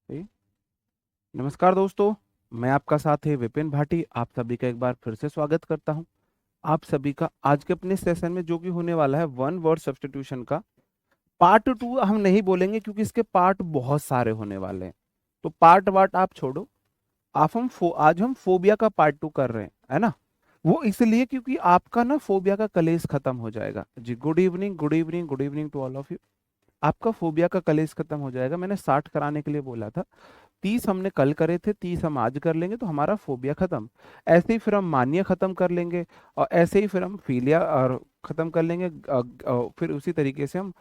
जी, नमस्कार दोस्तों। मैं आपका साथी विपिन भाटी आप सभी का एक बार फिर से स्वागत करता हूं। आप सभी का आज के अपने सेशन में जो कि होने वाला है वन वर्ड सब्स्टिट्यूशन का पार्ट टू हम नहीं बोलेंगे क्योंकि इसके पार्ट बहुत सारे होने वाले हैं। तो पार्ट वार्ट आप छोड़ो। आज हम फोबिया का पार्ट टू कर रहे हैं, है ना। वो इसलिए क्योंकि आपका ना फोबिया का कलेश खत्म हो जाएगा जी। Good evening, good evening, good evening to all of you. आपका फोबिया का कलेश खत्म हो जाएगा। मैंने 60 कराने के लिए बोला था। 30 हमने कल करे थे, 30 हम आज कर लेंगे तो हमारा फोबिया खत्म। ऐसे ही फिर हम मानिया खत्म कर लेंगे और ऐसे ही फिर हम फीलिया और खत्म कर लेंगे। फिर उसी तरीके से हम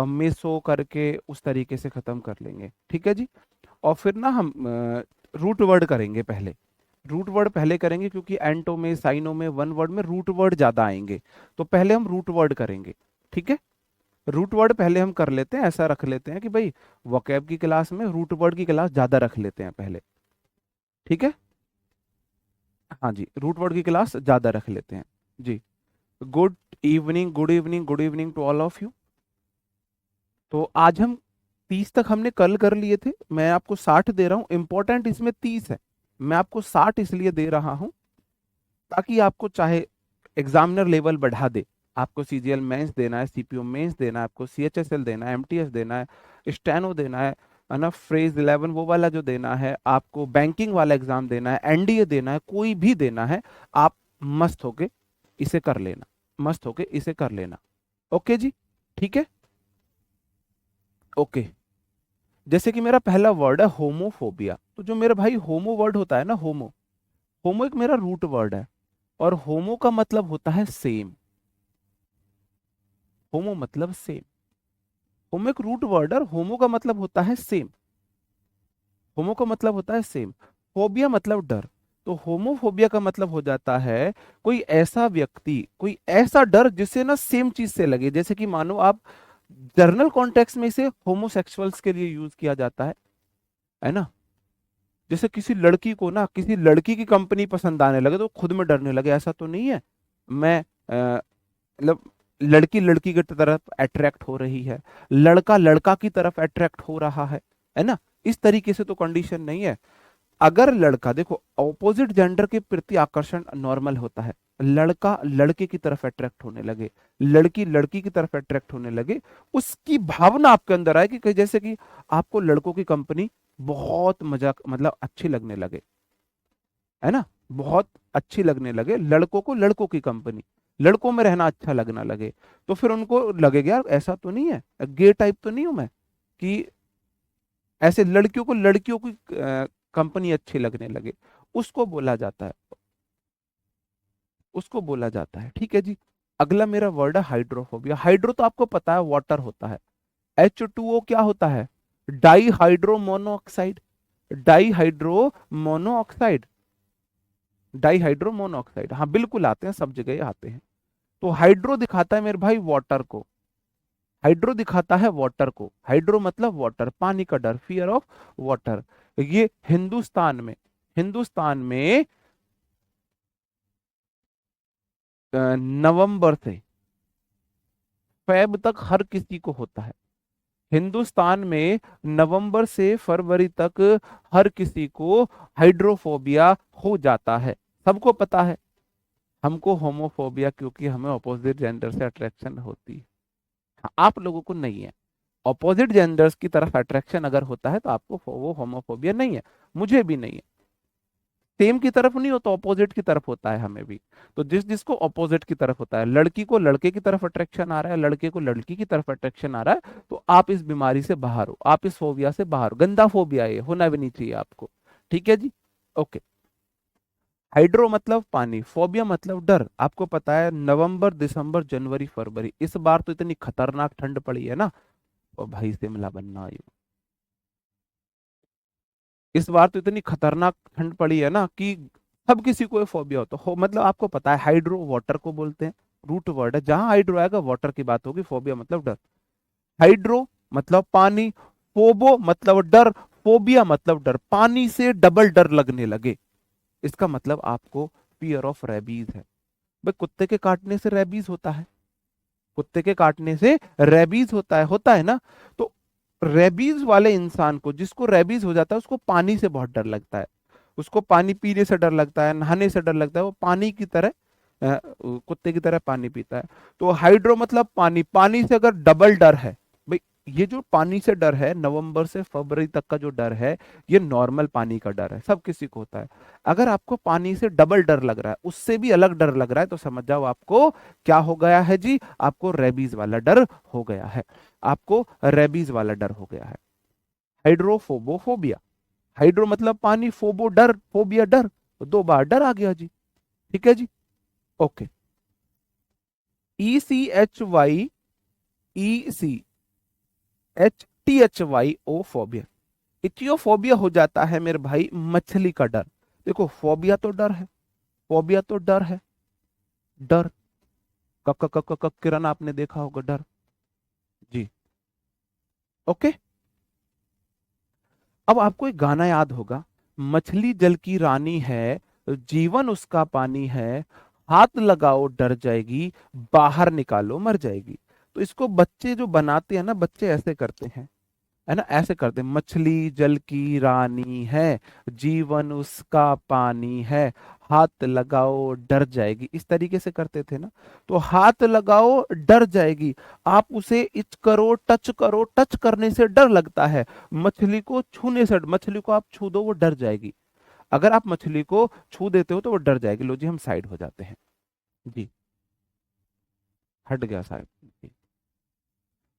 मेसो करके उस तरीके से खत्म कर लेंगे, ठीक है जी। और फिर ना हम रूट वर्ड करेंगे पहले। रूट वर्ड पहले करेंगे क्योंकि एंटो में, साइनो में, वन वर्ड में रूट वर्ड ज्यादा आएंगे। तो पहले हम रूट वर्ड करेंगे, ठीक है। रूट वर्ड पहले हम कर लेते हैं, ऐसा रख लेते हैं कि भाई वोकैब की क्लास में रूट वर्ड की क्लास ज्यादा रख लेते हैं पहले, ठीक है। हाँ जी, रूट वर्ड की क्लास ज्यादा रख लेते हैं जी। Good evening, good evening, good evening to all of you. तो आज हम 30 तक हमने कल कर लिए थे। मैं आपको 60 दे रहा हूँ, इंपॉर्टेंट इसमें 30 है। मैं आपको 60 इसलिए दे रहा हूँ ताकि आपको चाहे एग्जामिनर लेवल बढ़ा दे। आपको सीजीएल मेंस देना है, सीपीओ मेंस देना है, आपको सीएचएसएल देना है, एमटीएस देना है, स्टेनो देना है ना, फ्रेज 11 वो वाला जो देना है, आपको बैंकिंग वाला एग्जाम देना है, एनडीए देना है, कोई भी देना है। आप मस्त होके इसे कर लेना, मस्त होके इसे कर लेना। ओके जी, ठीक है। ओके, जैसे कि मेरा पहला वर्ड है होमोफोबिया। तो जो मेरा भाई होमो वर्ड होता है ना, होमो, होमो एक मेरा रूट वर्ड है। और होमो का मतलब होता है सेम। होमो मतलब सेम। होमो एक रूट वर्ड है और होमो का मतलब होता है सेम। होमो का मतलब होता है सेम। फोबिया मतलब डर। तो होमोफोबिया का मतलब हो जाता है कोई ऐसा व्यक्ति, कोई ऐसा डर जिससे ना सेम चीज से लगे। जैसे कि मानो आप जर्नल कॉन्टेक्स्ट में इसे होमोसेक्सुअल्स के लिए यूज किया जाता है ना। जैसे किसी लड़की को ना किसी लड़की की कंपनी पसंद आने लगे तो खुद में डरने लगे, ऐसा तो नहीं है। मैं मतलब लड़की लड़की की तरफ अट्रैक्ट हो रही है, लड़का लड़का की तरफ अट्रैक्ट हो रहा है ना। इस तरीके से तो कंडीशन नहीं है। अगर लड़का, देखो ऑपोजिट जेंडर के प्रति आकर्षण नॉर्मल होता है। लड़का लड़के की तरफ अट्रैक्ट होने लगे, लड़की लड़की की तरफ अट्रैक्ट होने लगे, उसकी भावना आपके अंदर आए कि जैसे कि आपको लड़कों की कंपनी बहुत मजाक मतलब अच्छी लगने लगे, है ना। बहुत अच्छी लगने लगे लड़कों को, लड़कों की कंपनी, लड़कों में रहना अच्छा लगना लगे। तो फिर उनको लगेगा यार ऐसा तो नहीं है, गे टाइप तो नहीं हूं मैं कि ऐसे लड़कियों को लड़कियों की कंपनी अच्छी लगने लगे। उसको बोला जाता है, उसको बोला जाता है, ठीक है जी। अगला मेरा वर्ड है हाइड्रोफोबिया। हाइड्रो तो आपको पता है वाटर होता है। H2O क्या होता है? Di hydro monoxide. Di hydro monoxide, di hydro monoxide, हाँ बिल्कुल आते हैं, सब जगह आते हैं। तो हाइड्रो दिखाता है मेरे भाई वाटर को। हाइड्रो दिखाता है वाटर को। हाइड्रो मतलब वाटर, पानी का डर, फियर ऑफ वाटर। ये हिंदुस्तान में, हिंदुस्तान में नवंबर से फेब तक हर किसी को होता है। हिंदुस्तान में नवंबर से फरवरी तक हर किसी को हाइड्रोफोबिया हो जाता है, सबको पता है। हमको होमोफोबिया क्योंकि हमें अपोजिट जेंडर से अट्रैक्शन होती है। हाँ, आप लोगों को नहीं है। अपोजिट जेंडर्स की तरफ अट्रैक्शन अगर होता है तो आपको वो होमोफोबिया नहीं है, मुझे भी नहीं है। सेम की तरफ नहीं होता, ऑपोजिट की तरफ होता है हमें भी। तो जिस जिसको ऑपोजिट की तरफ होता है, लड़की को लड़के की तरफ अट्रैक्शन आ रहा है, लड़के को लड़की की तरफ अट्रैक्शन आ रहा है, तो आप इस बीमारी से बाहर हो, आप इस फोबिया से बाहर हो। गंदा फोबिया ये होना भी नहीं चाहिए आपको, ठीक है जी। ओके, हाइड्रो मतलब पानी, फोबिया मतलब डर। आपको पता है नवंबर, दिसंबर, जनवरी, फरवरी, इस बार तो इतनी खतरनाक ठंड पड़ी है ना। और भाई शिमला बनना आयु, इस बार तो इतनी खतरनाक ठंड पड़ी है ना कि सब किसी को फोबिया होता हो। मतलब आपको पता है हाइड्रो वाटर को बोलते हैं, रूट वर्ड है, जहां हाइड्रो आएगा वाटर की बात होगी। फोबिया मतलब डर। हाइड्रो मतलब पानी, फोबो मतलब डर, फोबिया मतलब डर, पानी से डबल डर लगने लगे। इसका मतलब आपको फियर ऑफ रेबीज है। भाई कुत्ते के काटने से रेबीज होता है, कुत्ते के काटने से रेबीज होता है ना। तो रेबीज वाले इंसान को, जिसको रेबीज हो जाता है, उसको पानी से बहुत डर लगता है। उसको पानी पीने से डर लगता है, नहाने से डर लगता है। वो पानी की तरह कुत्ते की तरह पानी पीता है। तो हाइड्रो मतलब पानी, पानी से अगर डबल डर है भाई, ये जो पानी से डर है, नवंबर से फरवरी तक का जो डर है, ये नॉर्मल पानी का डर है, सब किसी को होता है। अगर आपको पानी से डबल डर लग रहा है, उससे भी अलग डर लग रहा है, तो समझ जाओ आपको क्या हो गया है जी, आपको रेबीज वाला डर हो गया है। आपको रेबीज वाला डर हो गया है। हाइड्रोफोबोफोबिया, हाइड्रो मतलब पानी, फोबो डर, फोबिया डर, तो दो बार डर आ गया जी। ठीक है जी। Okay. ECHY, ECHTHYO phobia. Ichthyophobia हो जाता है मेरे भाई मछली का डर। देखो फोबिया तो डर है, फोबिया तो डर है, डर, कक कक कक कक, किरण आपने देखा होगा डर जी। ओके। अब आपको एक गाना याद होगा, मछली जल की रानी है, जीवन उसका पानी है, हाथ लगाओ डर जाएगी, बाहर निकालो मर जाएगी। तो इसको बच्चे जो बनाते हैं ना, बच्चे ऐसे करते हैं, है ना, ऐसे करते हैं, मछली जल की रानी है, जीवन उसका पानी है, हाथ लगाओ डर जाएगी, इस तरीके से करते थे ना। तो हाथ लगाओ डर जाएगी, आप उसे इच करो, टच करो, टच करने से डर लगता है, मछली को छूने से, मछली को आप छू दो वो डर जाएगी। अगर आप मछली को छू देते हो तो वो डर जाएगी। लो जी हम साइड हो जाते हैं जी, हट गया साइड।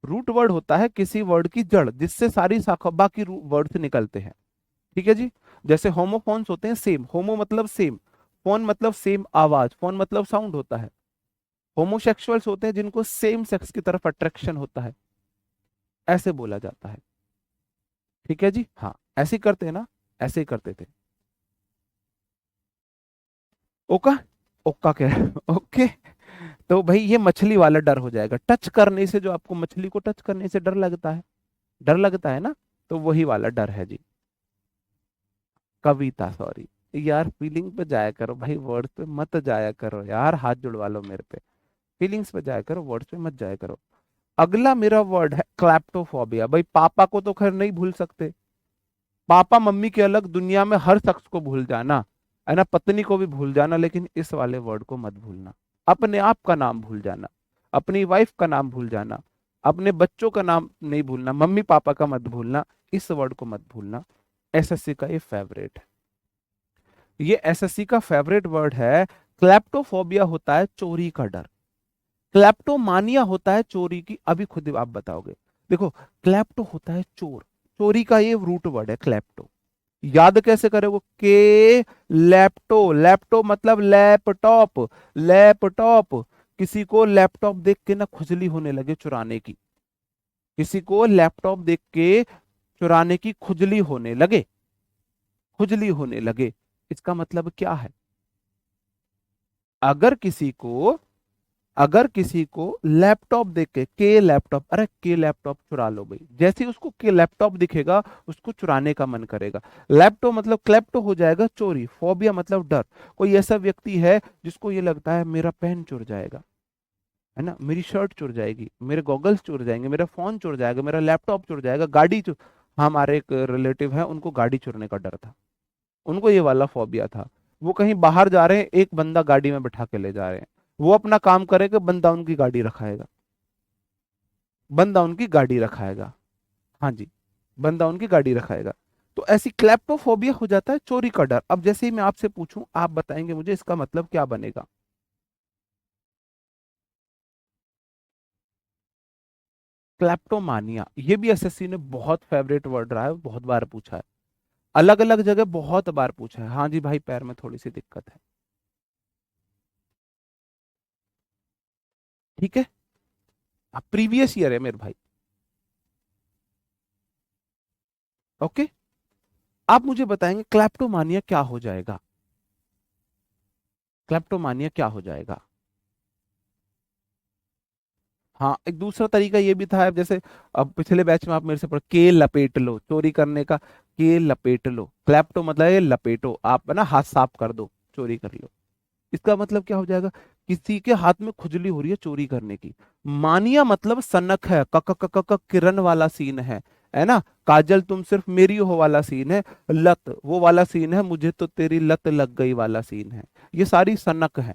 रूट वर्ड होता है किसी वर्ड की जड़, जिससे सारी शाखा बाकी वर्ड से निकलते हैं। ठीक है जी। जैसे होमोफोन्स होते हैं सेम, होमो मतलब सेम, फोन मतलब सेम आवाज, फोन मतलब साउंड होता है। होमोसेक्सुअल्स होते हैं जिनको सेम सेक्स की तरफ अट्रैक्शन होता है, ऐसे बोला जाता है। ठीक है जी। हाँ, ऐसे ही करते हैं ना, ऐसे ही करते थे। ओका, ओका कह रहे हैं। ओके। तो भाई ये मछली वाला डर हो जाएगा, टच करने से, जो आपको मछली को टच करने से डर लगता है, डर लगता है ना, तो वही वाला डर है जी। कविता, सॉरी यार, फीलिंग पे जाया करो भाई, वर्ड्स पे मत जाया करो यार, हाथ जुड़वा लो मेरे पे। फीलिंग्स पे जाया करो, वर्ड्स पे मत जाया करो। अगला मेरा वर्ड है क्लैप्टोफोबिया। भाई पापा को तो खैर नहीं भूल सकते, पापा मम्मी के अलग, दुनिया में हर शख्स को भूल जाना, है ना, पत्नी को भी भूल जाना, लेकिन इस वाले वर्ड को मत भूलना। अपने आप का नाम भूल जाना, अपनी वाइफ का नाम भूल जाना, अपने बच्चों का नाम नहीं भूलना, मम्मी पापा का मत भूलना, इस वर्ड को मत भूलना। एसएससी का ये फेवरेट है, ये एसएससी का फेवरेट वर्ड है। क्लैप्टोफोबिया होता है चोरी का डर, क्लैप्टोमानिया होता है चोरी की, अभी खुद ही आप बताओगे। देखो, क्लैप्टो होता है चोर, चोरी का ये रूट वर्ड है क्लैप्टो। याद कैसे करोगे, के लैपटो, लैपटो मतलब लैपटॉप, लैपटॉप। किसी को लैपटॉप देख के ना खुजली होने लगे चुराने की, किसी को लैपटॉप देख के चुराने की खुजली होने लगे, खुजली होने लगे, इसका मतलब क्या है? अगर किसी को, अगर किसी को लैपटॉप देख के लैपटॉप, अरे के लैपटॉप चुरा लो भाई, जैसे ही उसको के लैपटॉप दिखेगा उसको चुराने का मन करेगा। लैपटॉप मतलब क्लैप्टो हो जाएगा चोरी, फोबिया मतलब डर। कोई ऐसा व्यक्ति है जिसको ये लगता है मेरा पेन चुर जाएगा, है ना, मेरी शर्ट चुर जाएगी, मेरे गॉगल्स चुर जाएंगे, मेरा फोन चुर जाएगा, मेरा लैपटॉप चुर जाएगा, गाड़ी चुर। हमारे एक रिलेटिव है, उनको गाड़ी चुरने का डर था, उनको ये वाला फोबिया था। वो कहीं बाहर जा रहे हैं, एक बंदा गाड़ी में बैठा के ले जा रहे हैं, वो अपना काम करेगा, बंदा उनकी गाड़ी रखाएगा, बंदा उनकी गाड़ी रखाएगा। हाँ जी, बंदा उनकी गाड़ी रखाएगा। तो ऐसी क्लेप्टोफोबिया हो जाता है चोरी का डर। अब जैसे ही मैं आपसे पूछूं, आप बताएंगे मुझे इसका मतलब क्या बनेगा। क्लेप्टोमानिया, ये भी एसएससी ने बहुत फेवरेट वर्ड रहा है, बहुत बार पूछा है, अलग अलग जगह बहुत बार पूछा है। हाँ जी भाई, पैर में थोड़ी सी दिक्कत है। ठीक है, प्रीवियस ईयर है मेरे भाई। ओके। आप मुझे बताएंगे क्लेप्टोमानिया क्या हो जाएगा, क्लेप्टोमानिया क्या हो जाएगा। हाँ, एक दूसरा तरीका ये भी था, जैसे अब पिछले बैच में आप मेरे से पढ़, के लपेट लो, चोरी करने का, के लपेट लो, क्लैप्टो मतलब ये लपेटो, आप है ना हाथ साफ कर दो, चोरी कर लो। इसका मतलब क्या हो जाएगा, किसी के हाथ में खुजली हो रही है चोरी करने की। मानिया मतलब सनक है, क क क क क किरण वाला सीन है, है ना। काजल तुम सिर्फ मेरी हो वाला सीन है। लत वो वाला सीन है, मुझे तो तेरी लत लग गई वाला सीन है। ये सारी सनक है,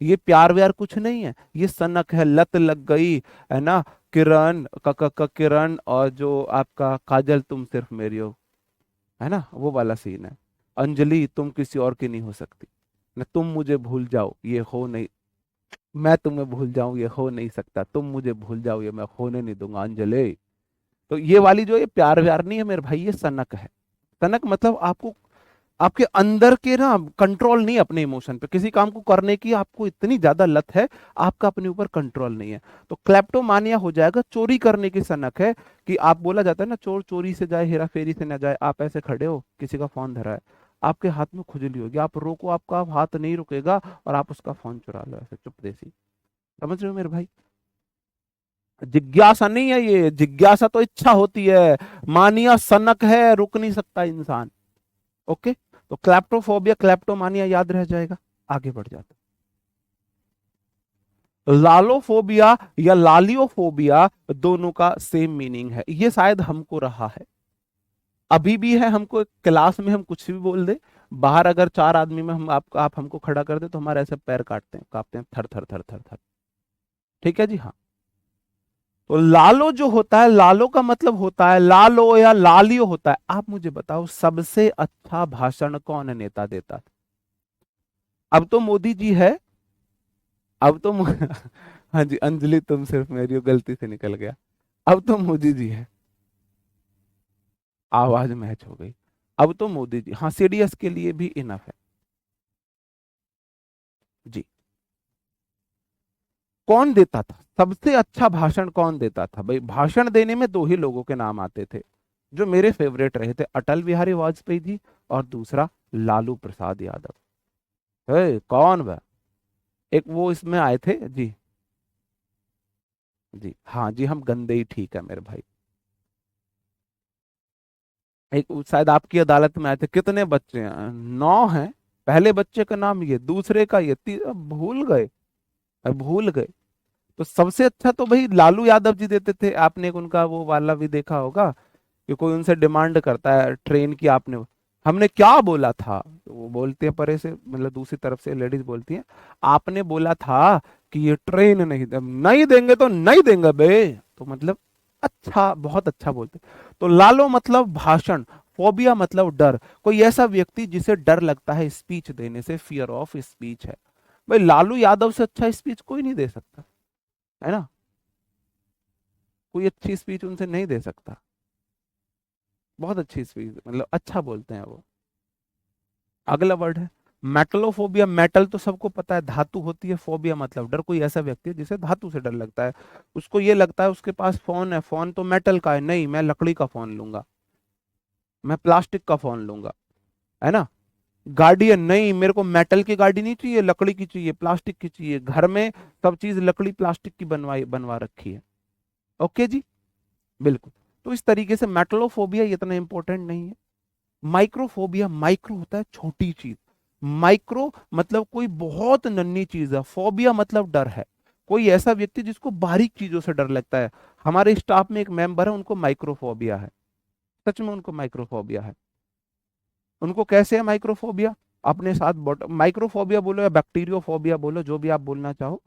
ये प्यार व्यार कुछ नहीं है, ये सनक है, लत लग गई, है ना। किरण किरण, और जो आपका काजल तुम सिर्फ मेरी हो, है ना, वो वाला सीन है। अंजलि तुम किसी और की नहीं हो सकती, न तुम मुझे भूल जाओ ये हो नहीं, मैं तुम्हें भूल जाऊं ये हो नहीं सकता, तुम मुझे भूल जाओ ये मैं होने नहीं दूंगा अंजलि। तो ये वाली जो ये प्यार व्यार नहीं है मेरे भाई, ये सनक है। सनक मतलब आपको, आपके अंदर के ना कंट्रोल नहीं है अपने इमोशन पे, किसी काम को करने की आपको इतनी ज्यादा लत है, आपका अपने ऊपर कंट्रोल नहीं है। तो क्लेप्टोमानिया हो जाएगा, चोरी करने की सनक है। कि आप बोला जाता है ना, चोर चोरी से जाए हेरा फेरी से ना जाए। आप ऐसे खड़े हो, किसी का फोन धरा है, आपके हाथ में खुजली होगी, आप रोको, आपका हाथ नहीं रुकेगा, और आप उसका फोन चुरा लो ऐसे चुप देसी। समझ रहे हो मेरे भाई। जिज्ञासा नहीं है ये, जिज्ञासा तो इच्छा होती है, मानिया सनक है, रुक नहीं सकता इंसान। ओके, तो क्लैप्टोफोबिया क्लैप्टोमानिया याद रह जाएगा। आगे बढ़ जाते, लालोफोबिया या लालियोफोबिया, दोनों का सेम मीनिंग है। ये शायद हमको रहा है, अभी भी है हमको। क्लास में हम कुछ भी बोल दे, बाहर अगर चार आदमी में हम आप हमको खड़ा कर दे, तो हमारे ऐसे पैर काटते हैं, कांपते हैं, थर थर थर थर थर। ठीक है जी, हाँ। तो लालो जो होता है, लालो का मतलब होता है, लालो या लालियो होता है। आप मुझे बताओ, सबसे अच्छा भाषण कौन नेता देता था? अब तो मोदी जी है, अब तो हाँ जी, अंजलि तुम सिर्फ मेरी हो, गलती से निकल गया। अब तो मोदी जी है, आवाज मैच हो गई। अब तो मोदी जी, हाँ, सीडीएस के लिए भी इनफ है जी। कौन देता था सबसे अच्छा भाषण, कौन देता था भाई? भाषण देने में दो ही लोगों के नाम आते थे, जो मेरे फेवरेट रहे थे, अटल बिहारी वाजपेयी जी, और दूसरा लालू प्रसाद यादव। कौन वह? एक वो इसमें आए थे जी। जी हाँ जी, हम गंदे ही ठीक है मेरे भाई। एक शायद आपकी अदालत में आए थे। कितने बच्चे हैं? 9 हैं। पहले बच्चे का नाम ये, दूसरे का ये, अब भूल गए, अब भूल गए। तो सबसे अच्छा तो भाई लालू यादव जी देते थे। आपने एक उनका वो वाला भी देखा होगा, कि कोई उनसे डिमांड करता है ट्रेन की, आपने, हमने क्या बोला था, तो वो बोलते हैं परे से, मतलब दूसरी तरफ से लेडीज बोलती हैं, आपने बोला था कि ये ट्रेन नहीं नहीं देंगे तो नहीं देंगे बे। तो मतलब अच्छा, बहुत अच्छा बोलते। तो लालो मतलब भाषण, फोबिया मतलब डर, कोई ऐसा व्यक्ति जिसे डर लगता है स्पीच देने से, फियर ऑफ स्पीच है। भाई लालू यादव से अच्छा स्पीच कोई नहीं दे सकता, है ना। कोई अच्छी स्पीच उनसे नहीं दे सकता, बहुत अच्छी स्पीच, मतलब अच्छा बोलते हैं वो। अगला वर्ड है मेटलोफोबिया। मेटल तो सबको पता है, धातु होती है। फोबिया मतलब डर, कोई ऐसा व्यक्ति है जिसे धातु से डर लगता है। उसको ये लगता है, उसके पास फोन है, फोन तो मेटल का है, नहीं मैं लकड़ी का फोन लूंगा, मैं प्लास्टिक का फोन लूंगा, है ना। गाड़ी है, नहीं मेरे को मेटल की गाड़ी नहीं चाहिए, लकड़ी की चाहिए, प्लास्टिक की चाहिए। घर में सब चीज लकड़ी प्लास्टिक की बनवाई बनवा रखी है। ओके जी, बिल्कुल। तो इस तरीके से मेटलोफोबिया इतना इंपॉर्टेंट नहीं है। माइक्रोफोबिया, माइक्रो होता है छोटी चीज, माइक्रो मतलब कोई बहुत नन्ही चीज है, फोबिया मतलब डर है, कोई ऐसा व्यक्ति जिसको बारीक चीजों से डर लगता है। हमारे स्टाफ में एक मेंबर है, उनको माइक्रोफोबिया है, सच में उनको माइक्रोफोबिया है। उनको कैसे है माइक्रोफोबिया? अपने साथ माइक्रोफोबिया बोलो या बैक्टीरियोफोबिया बोलो, जो भी आप बोलना चाहो,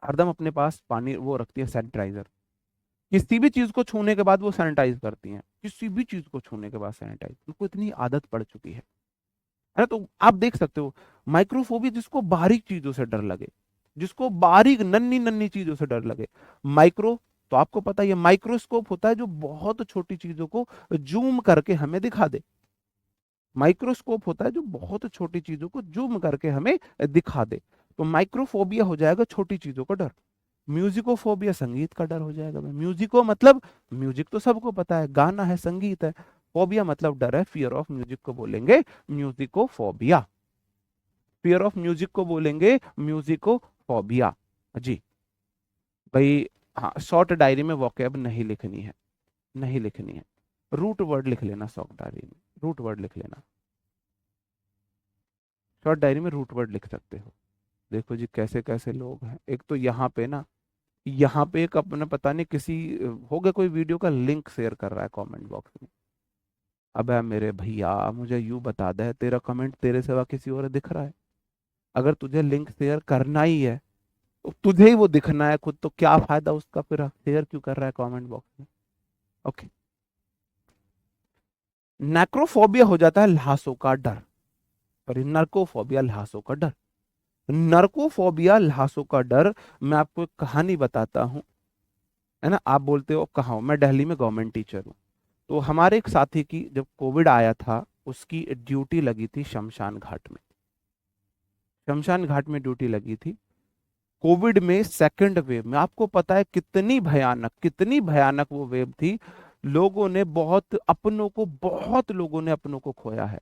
हरदम अपने पास पानी वो रखती है, सैनिटाइजर। किसी भी चीज को छूने के बाद वो सैनिटाइज करती हैं, किसी भी चीज को छूने के बाद सैनिटाइज, उनको इतनी आदत पड़ चुकी है ना। तो आप देख सकते हो, माइक्रोफोबिया जिसको बारीक चीजों से डर लगे, जिसको बारीक नन्ही नन्ही चीजों से डर लगे। माइक्रो, तो आपको पता है ये माइक्रोस्कोप होता है जो बहुत छोटी चीजों को जूम करके हमें दिखा दे। माइक्रोस्कोप होता है जो बहुत छोटी चीजों को जूम करके हमें दिखा दे। तो माइक्रोफोबिया हो जाएगा छोटी चीजों का डर। म्यूजिकोफोबिया संगीत का डर हो जाएगा। म्यूजिको मतलब, म्यूजिक तो सबको पता है, गाना है, संगीत है। फोबिया मतलब डर है, फियर ऑफ म्यूजिक को बोलेंगे म्यूजिकोफोबिया। फियर ऑफ म्यूजिक को बोलेंगे म्यूजिकोफोबिया जी। भाई हाँ, शॉर्ट डायरी में वोकैब नहीं लिखनी है, नहीं लिखनी है। रूट वर्ड लिख लेना शॉर्ट डायरी में, रूट वर्ड लिख लेना। शॉर्ट डायरी में रूट वर्ड लिख सकते हो। देखो जी कैसे कैसे लोग हैं। एक तो यहाँ पे ना, यहाँ पे एक अपना पता नहीं किसी हो गया, कोई वीडियो का लिंक शेयर कर रहा है कमेंट बॉक्स में। अबे मेरे भैया मुझे यूं बता दे, तेरा कमेंट तेरे सिवा किसी और दिख रहा है? अगर तुझे लिंक शेयर करना ही है तो तुझे ही वो दिखना है खुद, तो क्या फायदा उसका, फिर शेयर क्यों कर रहा है कमेंट बॉक्स में? ओके। नेक्रोफोबिया हो जाता है ल्हासों का डर, सॉरी नर्कोफोबिया ल्हासों का डर। नर्कोफोबिया ल्हासों का डर, मैं आपको एक कहानी बताता हूँ, है ना। आप बोलते हो कहाँ हो, मैं दिल्ली में गवर्नमेंट टीचर हूँ। तो हमारे एक साथी की जब कोविड आया था, उसकी ड्यूटी लगी थी शमशान घाट में। शमशान घाट में ड्यूटी लगी थी कोविड में सेकंड वेव में। आपको पता है कितनी भयानक वो वेव थी। बहुत लोगों ने अपनों को खोया है,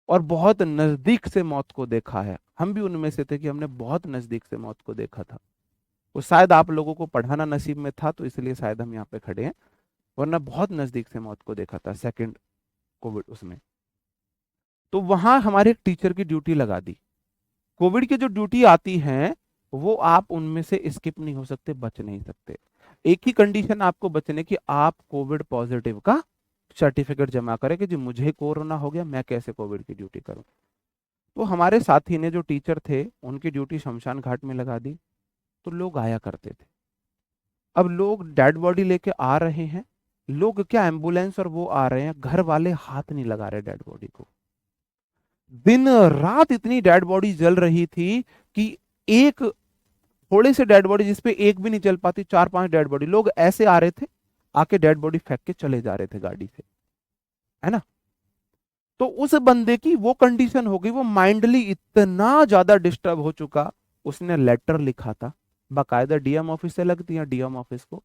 और बहुत नजदीक से मौत को देखा है। हम भी उनमें से थे कि हमने बहुत नजदीक से मौत को देखा था। वो शायद आप लोगों को पढ़ाना नसीब में था, तो इसलिए शायद हम यहाँ पे खड़े हैं, वरना बहुत नजदीक से मौत को देखा था सेकंड कोविड उसमें। तो वहां हमारे एक टीचर की ड्यूटी लगा दी। कोविड की जो ड्यूटी आती है, वो आप उनमें से स्किप नहीं हो सकते, बच नहीं सकते। एक ही कंडीशन आपको बचने की, आप कोविड पॉजिटिव का सर्टिफिकेट जमा करें कि जी मुझे कोरोना हो गया, मैं कैसे कोविड की ड्यूटी करूं। तो हमारे साथी ने, जो टीचर थे, उनकी ड्यूटी शमशान घाट में लगा दी। तो लोग आया करते थे। अब लोग डेड बॉडी लेके आ रहे हैं, लोग क्या, एम्बुलेंस और वो आ रहे हैं, घर वाले हाथ नहीं लगा रहे डेड बॉडी को। दिन रात इतनी डेड बॉडी जल रही थी कि एक थोड़े से डेड बॉडी जिसपे एक भी नहीं चल पाती, चार पांच डेड बॉडी, लोग ऐसे आ रहे थे, आके डेड बॉडी फेंक के चले जा रहे थे गाड़ी से, है ना। तो उस बंदे की वो कंडीशन हो गई, वो माइंडली इतना ज्यादा डिस्टर्ब हो चुका, उसने लेटर लिखा था, बाकायदा डीएम ऑफिस से लगती है, डीएम ऑफिस को,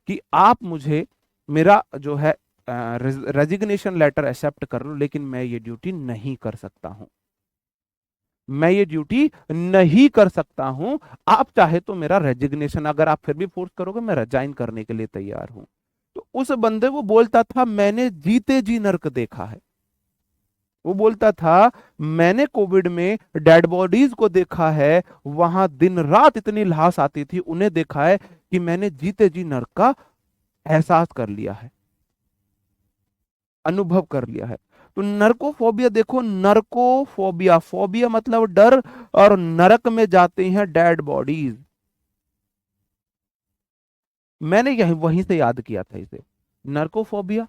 कि आप मुझे मेरा जो है रेजिग्नेशन लेटर एक्सेप्ट कर लो, लेकिन मैं ये ड्यूटी नहीं कर सकता हूं। मैं ये ड्यूटी नहीं कर सकता हूं। आप चाहे तो मेरा रेजिग्नेशन, अगर आप फिर भी फोर्स करोगे, मैं रिजाइन करने के लिए तैयार हूं। तो उस बंदे वो बोलता था, मैंने जीते जी नर्क देखा है। वो बोलता था, मैंने कोविड में डेड बॉडीज को देखा है, वहां दिन रात इतनी लाश आती थी, उन्हें देखा है, कि मैंने जीते जी नर्क का एहसास कर लिया है, अनुभव कर लिया है। तो नरकोफोबिया देखो, नरकोफोबिया, फोबिया मतलब डर, और नरक में जाते हैं डेड बॉडीज। मैंने यही वहीं से याद किया था इसे, नरकोफोबिया।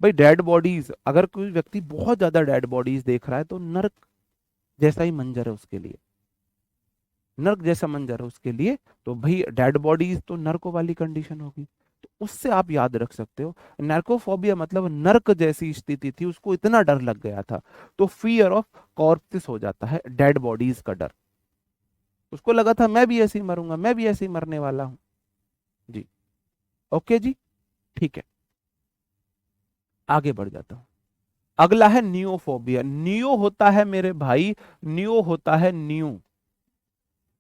भाई डेड बॉडीज, अगर कोई व्यक्ति बहुत ज्यादा डेड बॉडीज देख रहा है, तो नरक जैसा ही मंजर है उसके लिए, नर्क जैसा मंजर है उसके लिए। तो भाई डेड बॉडीज तो नर्को वाली कंडीशन होगी, तो उससे आप याद रख सकते हो। नर्कोफोबिया मतलब नर्क जैसी स्थिति थी, उसको इतना डर लग गया था। तो फियर ऑफ कॉर्प्सेस हो जाता है डेड बॉडीज का डर। उसको लगा था मैं भी ऐसे ही मरूंगा, मैं भी ऐसे ही मरने वाला हूं। जी। ओके जी, ठीक है, आगे बढ़ जाता हूं। अगला है नियोफोबिया। नियो होता है मेरे भाई, नियो होता है न्यू,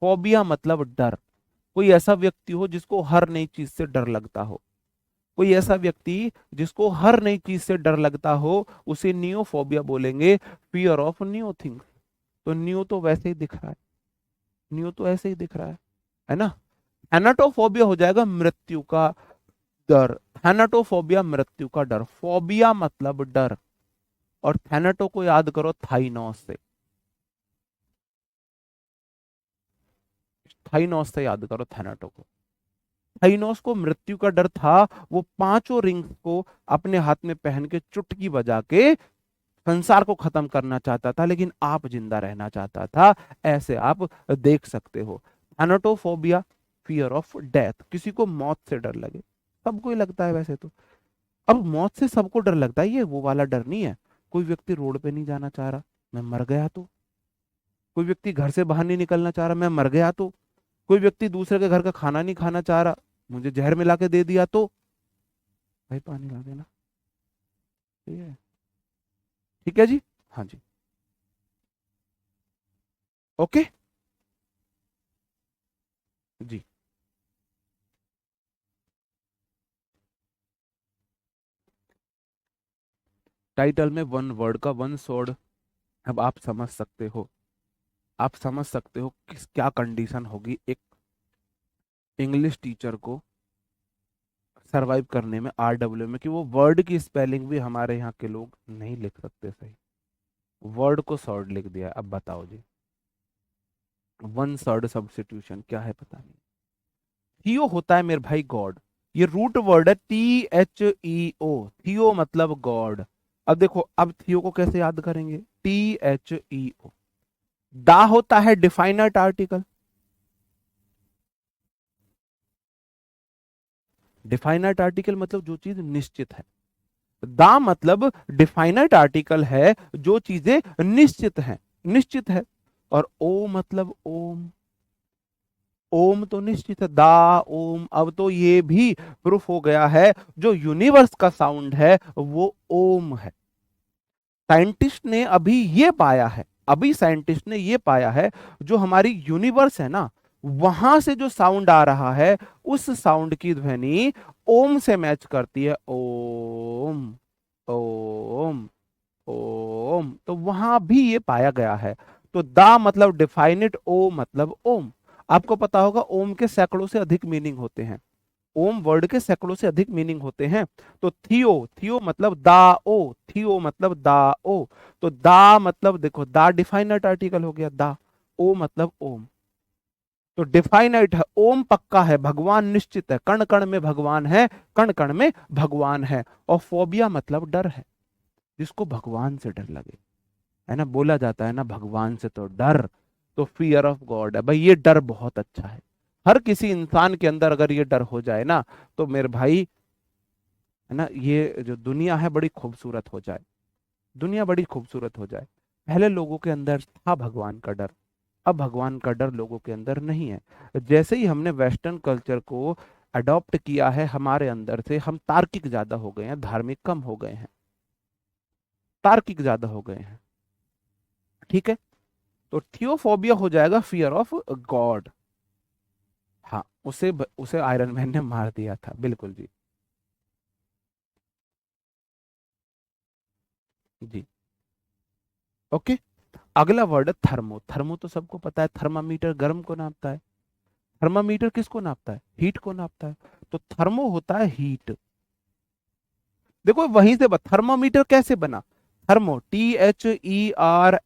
फोबिया मतलब डर। कोई ऐसा व्यक्ति हो जिसको हर नई चीज से डर लगता हो, कोई ऐसा व्यक्ति जिसको हर नई चीज से डर लगता हो, उसे नियोफोबिया बोलेंगे, फियर ऑफ न्यू थिंग्स। तो न्यू तो वैसे ही दिख रहा है, न्यू तो ऐसे ही दिख रहा है ना। थैनाटोफोबिया हो जाएगा मृत्यु का डर। थैनाटोफोबिया मृत्यु का डर, फोबिया मतलब डर। और थैनाटो को याद करो थाइनोस से, थाइनोस से याद करो थैनाटो को। थाइनोस को मृत्यु का डर था। वो पांचों रिंग्स को अपने हाथ में पहन के चुटकी बजा के संसार को खत्म करना चाहता था, लेकिन आप जिंदा रहना चाहता था। ऐसे आप देख सकते हो। एनाटोफोबिया, फियर ऑफ डेथ, किसी को मौत से डर लगे, सबको ही लगता है वैसे तो। अब मौत से सबको डर लगता है, ये वो वाला डर नहीं है। कोई व्यक्ति रोड पे नहीं जाना चाह रहा, मैं मर गया तो। कोई व्यक्ति घर से बाहर नहीं निकलना चाह रहा, मैं मर गया तो। कोई व्यक्ति दूसरे के घर का खाना नहीं खाना चाह रहा, मुझे जहर मिला के दे दिया तो। भाई पानी ला देना। ठीक है, ठीक है जी, हाँ जी, ओके जी। टाइटल में वन वर्ड का वन सोर्ड। अब आप समझ सकते हो, आप समझ सकते हो किस क्या कंडीशन होगी एक इंग्लिश टीचर को सरवाइव करने में RW में कि वो वर्ड की स्पेलिंग भी हमारे यहाँ के लोग नहीं लिख सकते सही, वर्ड को शॉर्ट लिख दिया। अब बताओ जी, वन सर्ड सब्स्टिट्यूशन क्या है पता नहीं। थियो होता है मेरे भाई गॉड, ये रूट वर्ड है THEO, थियो मतलब गॉड। अब देखो, अब थियो को कैसे याद करेंगे, THEO। दा होता है डिफाइनट आर्टिकल, डिफाइनट आर्टिकल मतलब जो चीज निश्चित है, दा मतलब डिफाइनट आर्टिकल है जो चीजें निश्चित हैं, निश्चित है। और ओ मतलब ओम, ओम तो निश्चित है, दा ओम। अब तो ये भी प्रूफ हो गया है, जो यूनिवर्स का साउंड है वो ओम है। साइंटिस्ट ने अभी ये पाया है, अभी साइंटिस्ट ने ये पाया है, जो हमारी यूनिवर्स है ना, वहां से जो साउंड आ रहा है, उस साउंड की ध्वनि ओम से मैच करती है। ओम, ओम, ओम। तो वहां भी ये पाया गया है। तो दा मतलब डिफाइनिट, ओ मतलब ओम। आपको पता होगा ओम के सैकड़ों से अधिक मीनिंग होते हैं, ओम वर्ड के सैकड़ों से अधिक मीनिंग होते हैं। तो थियो, थियो मतलब दा ओ, थियो मतलब दा ओ। तो दा मतलब देखो, दा डिफाइनट आर्टिकल हो गया, दा। ओ मतलब ओम, तो डिफाइनाइट है, ओम पक्का है, भगवान निश्चित है, कण कण में भगवान है, कण कण में भगवान है। और फोबिया मतलब डर है, जिसको भगवान से डर लगे, है ना, बोला जाता है ना भगवान से तो डर। तो फियर ऑफ गॉड है भाई, ये डर बहुत अच्छा है। हर किसी इंसान के अंदर अगर ये डर हो जाए ना, तो मेरे भाई, है ना, ये जो दुनिया है बड़ी खूबसूरत हो जाए, दुनिया बड़ी खूबसूरत हो जाए। पहले लोगों के अंदर था भगवान का डर, अब भगवान का डर लोगों के अंदर नहीं है। जैसे ही हमने वेस्टर्न कल्चर को अडॉप्ट किया है हमारे अंदर से, हम तार्किक ज्यादा हो गए हैं, धार्मिक कम हो गए हैं, तार्किक ज्यादा हो गए हैं। ठीक है, तो थियोफोबिया हो जाएगा फियर ऑफ गॉड। हाँ, उसे आयरन मैन ने मार दिया था, बिल्कुल जी। जी, ओके। अगला वर्ड है थर्मो। थर्मो तो सबको पता है, थर्मामीटर गर्म को नापता है। थर्मामीटर किसको नापता है, हीट को नापता है। तो थर्मो होता है हीट। देखो वहीं से थर्मामीटर कैसे बना, थर्मो THERMAMET,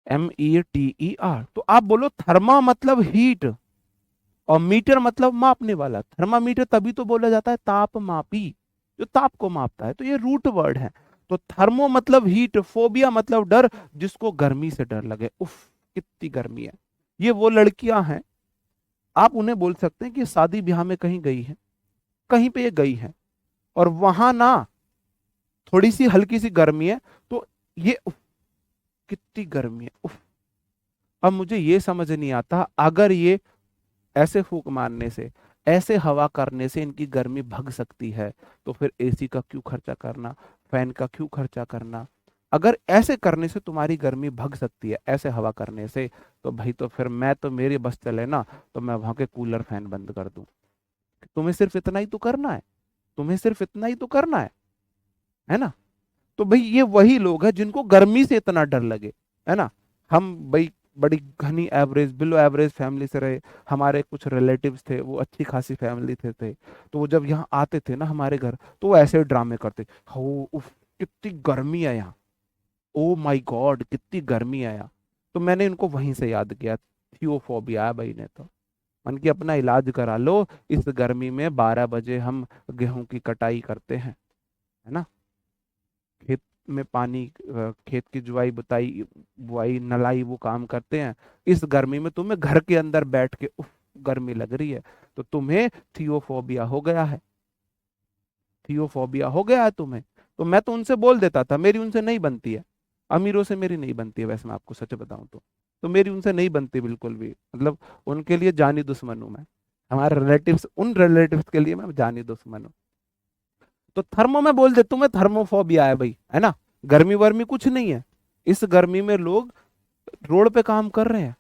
METER। तो आप बोलो थर्मा मतलब हीट, और मीटर मतलब मापने वाला। थर्मामीटर तभी तो बोला जाता है ताप मापी, जो ताप को मापता है। तो ये रूट वर्ड है। तो थर्मो मतलब हीट, फोबिया मतलब डर, जिसको गर्मी से डर लगे। उफ, कितनी गर्मी है। ये वो लड़कियां हैं, आप उन्हें बोल सकते हैं कि शादी ब्याह में कहीं गई है, कहीं पे ये गई है, और वहां ना थोड़ी सी हल्की सी गर्मी है, तो ये उफ, कितनी गर्मी है, उफ। अब मुझे ये समझ नहीं आता, अगर ये ऐसे फूंक मारने से, ऐसे हवा करने से इनकी गर्मी भग सकती है, तो फिर एसी का क्यों खर्चा करना, फैन का क्यों खर्चा करना। अगर ऐसे करने से तुम्हारी गर्मी भग सकती है, ऐसे हवा करने से, तो भाई तो फिर मैं तो, मेरी बस चले ना, तो मैं वहां के कूलर फैन बंद कर दूं। तुम्हें सिर्फ इतना ही तो करना है, तुम्हें सिर्फ इतना ही तो करना है ना। तो भाई ये वही लोग हैं जिनको गर्मी से इतना डर लगे, है ना। हम भाई बड़ी घनी एवरेज, बिलो एवरेज फैमिली से रहे, हमारे कुछ रिलेटिव्स थे, वो अच्छी खासी फैमिली थे। तो वो जब यहाँ आते थे ना हमारे घर, तो वो ऐसे ड्रामे करते, हो उफ, कितनी गर्मी है यहाँ, ओ माय गॉड कितनी गर्मी है यहाँ। तो मैंने इनको वहीं से याद किया, थियोफोबिया है भाई ने तो। मन की अपना इलाज करा लो, इस गर्मी में 12 बजे हम गेहूं की कटाई करते हैं, है ना, खेत में पानी, खेत की जुआई बुताई, बुआई नलाई वो काम करते हैं। इस गर्मी में तुम्हें घर के अंदर बैठ के उफ, गर्मी लग रही है, तो तुम्हें थियोफोबिया हो गया है, थियोफोबिया हो गया है तुम्हें। तो मैं तो उनसे बोल देता था, मेरी उनसे नहीं बनती है, अमीरों से मेरी नहीं बनती है, वैसे मैं आपको सच बताऊं तो मेरी उनसे नहीं बनती बिल्कुल भी, मतलब उनके लिए जानी दुश्मन हूं मैं, हमारे रिलेटिव्स, उन रिलेटिव्स के लिए मैं जानी दुश्मन हूँ। तो थर्मो में बोल दे, तुम्हें थर्मोफोबिया है भाई, है ना, गर्मी वर्मी कुछ नहीं है। इस गर्मी में लोग रोड पे काम कर रहे हैं,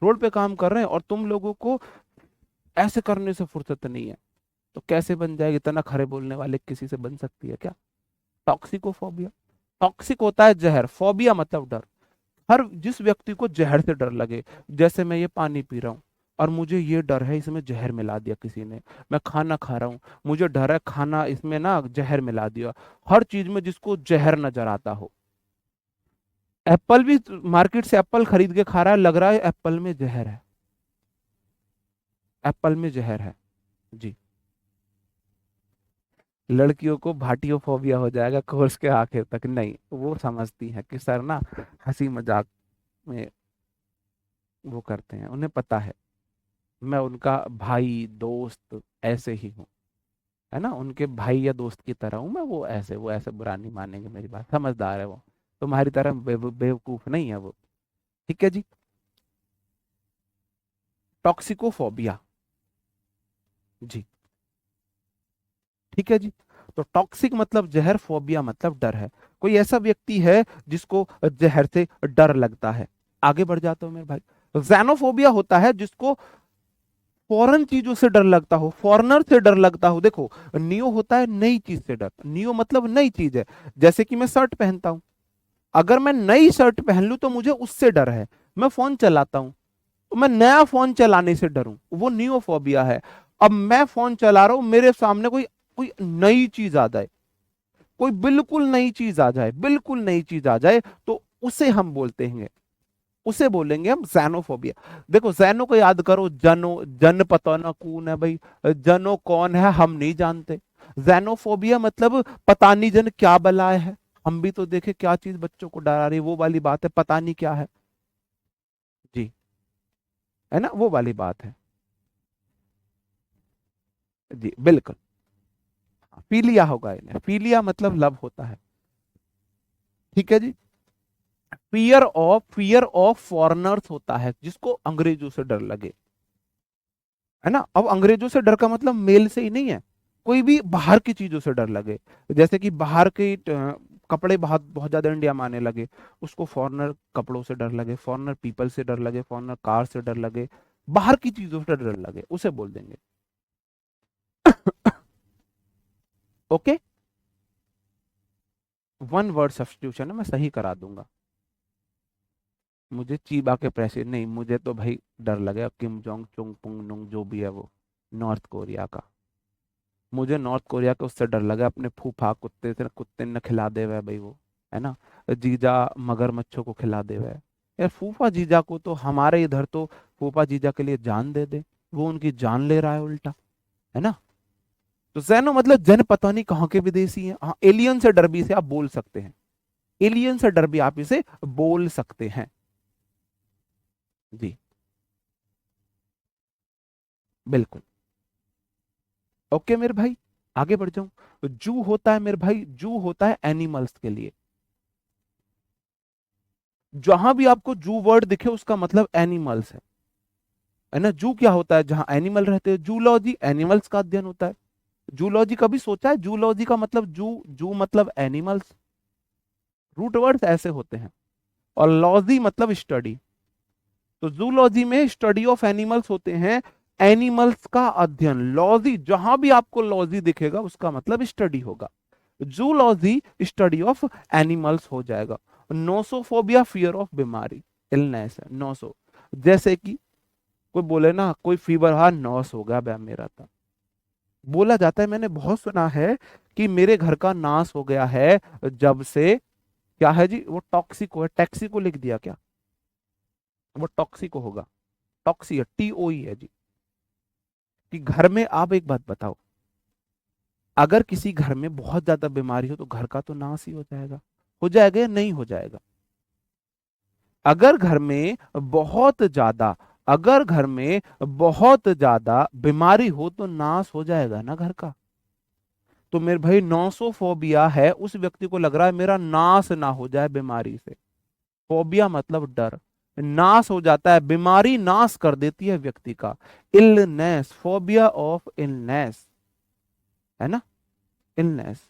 रोड पे काम कर रहे हैं, और तुम लोगों को ऐसे करने से फुर्सत नहीं है। तो कैसे बन जाएगी, इतना खरे बोलने वाले किसी से बन सकती है क्या। टॉक्सिकोफोबिया, टॉक्सिक होता है जहर, फोबिया मतलब डर। हर जिस व्यक्ति को जहर से डर लगे, जैसे मैं ये पानी पी रहा हूँ और मुझे ये डर है इसमें जहर मिला दिया किसी ने, मैं खाना खा रहा हूँ, मुझे डर है खाना इसमें ना जहर मिला दिया, हर चीज में जिसको जहर नजर आता हो। एप्पल भी मार्केट से एप्पल खरीद के खा रहा है, लग रहा है एप्पल में जहर है, एप्पल में जहर है। जी। लड़कियों को भाटियोफोबिया हो जाएगा कोर्स के आखिर तक, नहीं वो समझती हैं कि सर ना हंसी मजाक में वो करते हैं, उन्हें पता है मैं उनका भाई दोस्त ऐसे ही हूँ, है ना, उनके भाई या दोस्त की तरह हूँ मैं, वो ऐसे बुरा नहीं मानेंगे, मेरी बात समझदार है वो, तुम्हारी तरह बेवकूफ नहीं है वो। ठीक है जी। टॉक्सिकोफोबिया। जी। ठीक है जी। तो टॉक्सिक मतलब जहर, फोबिया मतलब डर है, कोई ऐसा व्यक्ति है जिसको जहर से डर लगता है। आगे बढ़ जाता हूं मेरे भाई। जैनोफोबिया होता है जिसको फॉरेन चीजों से डर लगता हो, फॉरेनर से डर लगता हो। देखो, नियो होता है नई चीज से डर, नियो मतलब नई चीज है। जैसे कि मैं शर्ट पहनता हूं, अगर मैं नई शर्ट पहन लूं तो मुझे उससे डर है। मैं फोन चलाता हूं तो मैं नया फोन चलाने से डरूं, वो नियोफोबिया है। अब मैं फोन चला रहा हूं, मेरे सामने कोई कोई नई चीज आ जाए, कोई बिल्कुल नई चीज आ जाए, बिल्कुल नई चीज आ जाए, तो उसे हम बोलते हैं, उसे बोलेंगे हम जैनोफोबिया। देखो जैनो को याद करो, जनो जन पता ना कौन है भाई, जनो कौन है हम नहीं जानते। जैनोफोबिया मतलब पता नहीं जन क्या बलाए है, हम भी तो देखे क्या चीज बच्चों को डरा रही है, वो वाली बात है, पता नहीं क्या है। जी। है ना, वो वाली बात है। जी बिल्कुल। पीलिया होगा इन्हें, पीलिया मतलब लव होता है। ठीक है जी। फियर ऑफ फॉरेनर्स होता है जिसको अंग्रेजों से डर लगे, है ना। अब अंग्रेजों से डर का मतलब मेल से ही नहीं है, कोई भी बाहर की चीजों से डर लगे, जैसे कि बाहर के कपड़े बहुत बहुत ज्यादा इंडिया में आने लगे, उसको फॉरेनर कपड़ों से डर लगे, फॉरेनर पीपल से डर लगे, फॉरेनर कार से डर लगे, बाहर की चीजों से डर लगे, उसे बोल देंगे। ओके। वन वर्ड सब्स्टिट्यूशन है, मैं सही करा दूंगा। मुझे चीबा के पैसे नहीं, मुझे तो भाई डर लगे किम जोंग चुंग पुंग नुंग जो भी है वो, नॉर्थ कोरिया का। मुझे नॉर्थ कोरिया के उससे डर लगा, अपने फूफा कुत्ते से, कुत्ते ने खिला दे हुआ भाई वो, है ना, जीजा मगरमच्छों को खिला दे हुआ है। यार फूफा जीजा को तो हमारे इधर तो फूफा जीजा के लिए जान दे दे, वो उनकी जान ले रहा है उल्टा, है ना। तो जैनो मतलब जन पता नहीं कहाँ के विदेशी हैं। हाँ, एलियन से डर भी इसे आप बोल सकते हैं, एलियन से डर भी आप इसे बोल सकते हैं। जी बिल्कुल। ओके मेरे भाई, आगे बढ़ जाऊं। जू होता है मेरे भाई, जू होता है एनिमल्स के लिए। जहां भी आपको जू वर्ड दिखे उसका मतलब एनिमल्स है ना। जू क्या होता है, जहां एनिमल रहते हैं, जूलॉजी एनिमल्स का अध्ययन होता है। जूलॉजी कभी सोचा है, जूलॉजी का मतलब जू, जू मतलब एनिमल्स, रूट वर्ड्स ऐसे होते हैं। और लॉजी मतलब स्टडी, तो जूलॉजी में स्टडी ऑफ एनिमल्स होते हैं, एनिमल्स का अध्ययन। लॉजी, जहां भी आपको लॉजी दिखेगा उसका मतलब स्टडी होगा। जूलॉजी स्टडी ऑफ एनिमल्स हो जाएगा। नोसोफोबिया फियर ऑफ बीमारी, इलनेस है नोसो। जैसे कि कोई बोले ना, कोई फीवर, हाँ नॉस हो गया बे मेरा था, बोला जाता है, मैंने बहुत सुना है कि मेरे घर का नाश हो गया है जब से, क्या है जी, वो टॉक्सिको है, टैक्सिको लिख दिया क्या, वो टॉक्सिको होगा, टॉक्सी है, TOE है जी। कि घर में, आप एक बात बताओ, अगर किसी घर में बहुत ज्यादा बीमारी हो तो घर का तो नाश ही हो जाएगा या नहीं हो जाएगा। अगर घर में बहुत ज्यादा, अगर घर में बहुत ज्यादा बीमारी हो तो नाश हो जाएगा ना घर का। तो मेरे भाई नॉसोफोबिया है, उस व्यक्ति को लग रहा है मेरा नाश ना हो जाए बीमारी से। फोबिया मतलब डर, नाश हो जाता है, बीमारी नाश कर देती है व्यक्ति का। इलनेस, फोबिया ऑफ इलनेस, है ना, इलनेस।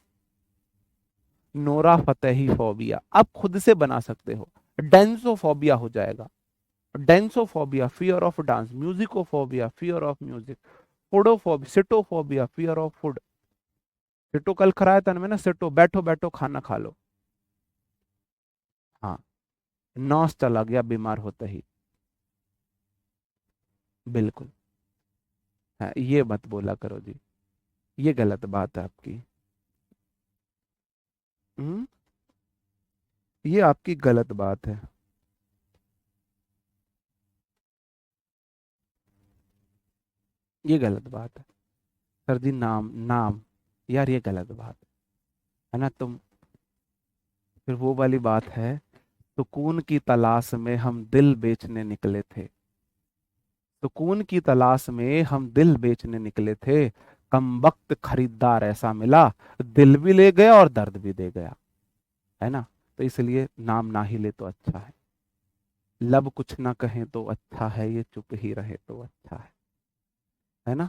नोरा फतेही फोबिया आप खुद से बना सकते हो, डेंसोफोबिया हो जाएगा। Densophobia fear of dance, musicophobia fear of music, foodophobia, sitophobia fear of food. Sito कल खराया था ना मैंने, सिटो बैठो बैठो खाना खा लो। हाँ, नॉस चला गया बीमार होते ही। बिल्कुल। हाँ, ये मत बोला करो जी, ये गलत बात है आपकी। हम्म। ये आपकी गलत बात है। ये गलत बात है। सर जी, नाम नाम, यार ये गलत बात है ना। तुम फिर वो वाली बात है, सुकून की तलाश में हम दिल बेचने निकले थे। सुकून की तलाश में हम दिल बेचने निकले थे, कमबख्त खरीदार ऐसा मिला, दिल भी ले गया और दर्द भी दे गया। है ना। तो इसलिए नाम ना ही ले तो अच्छा है। लब कुछ ना कहें तो अच्छा है, ये चुप ही रहे तो अच्छा है ना।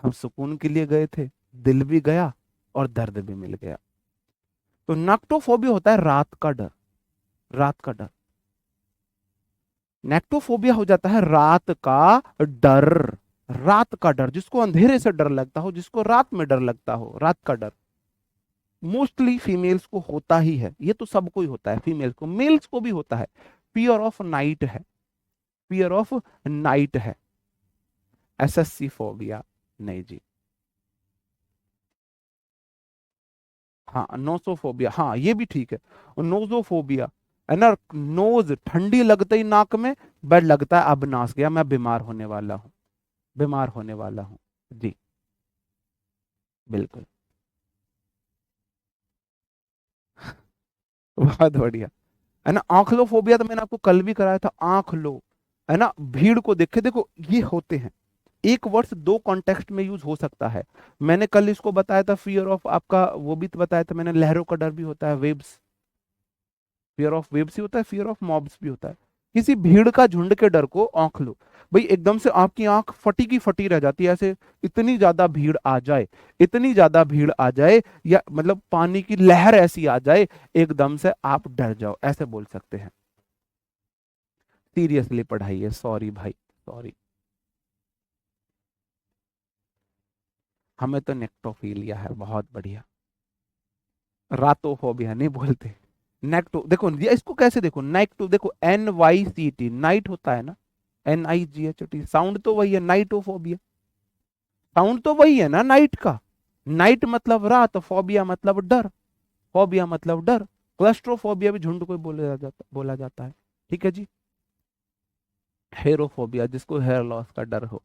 हम सुकून के लिए गए थे, दिल भी गया और दर्द भी मिल गया। तो नेक्टोफोबिया होता है रात का डर। रात का डर। नेक्टोफोबिया हो जाता है रात का डर। रात का डर, जिसको अंधेरे से डर लगता हो, जिसको रात में डर लगता हो, रात का डर मोस्टली फीमेल्स को होता ही है। ये तो सबको ही होता है, फीमेल्स को, मेल्स को भी होता है। फियर ऑफ नाइट है। फियर ऑफ नाइट है। एसएससी फोबिया नहीं जी। हाँ, नोसोफोबिया, हाँ ये भी ठीक है। और नोजोफोबिया है ना, नोज ठंडी लगते ही नाक में, बट लगता है अब नास गया, मैं बीमार होने वाला हूँ। बीमार होने वाला हूँ। जी। बिल्कुल। बहुत बढ़िया। है ना, आंख लो फोबिया तो मैंने आपको कल भी कराया था, आंख लो। है ना, भीड़ को देखे, देखो ये होते हैं। एक वर्ड दो कॉन्टेक्स्ट में यूज हो सकता है। मैंने कल इसको बताया था, फियर ऑफ आपका वो भी तो बताया था मैंने, लहरों का डर भी होता है, वेव्स। फियर ऑफ वेव्स ही होता है, फियर ऑफ मॉब्स भी होता है। किसी भीड़ का झुंड के डर को आंख लो। भाई एकदम से आपकी आंख फटी की फटी रह जाती है ऐसे, इतनी ज्यादा भीड़ आ जाए, इतनी ज्यादा भीड़ आ जाए, या मतलब पानी की लहर ऐसी आ जाए, एकदम से आप डर जाओ, ऐसे बोल सकते हैं। सीरियसली पढ़ाइए, सॉरी भाई, सॉरी। हमें तो नेक्टोफीलिया है, बहुत बढ़िया। रातोफोबिया नहीं बोलते। नेक्टो देखो ये, इसको कैसे देखो, नेक्टो देखो, NYCT, नाइट होता है ना, NIGHT, साउंड तो वही है, नाइटोफोबिया। साउंड तो वही है ना नाइट का। नाइट मतलब रात, फोबिया मतलब डर। फोबिया मतलब डर। क्लस्ट्रोफोबिया भी झुंड को ही बोला जाता है। ठीक है जी। हेरोफोबिया, जिसको हेयर लॉस का डर हो।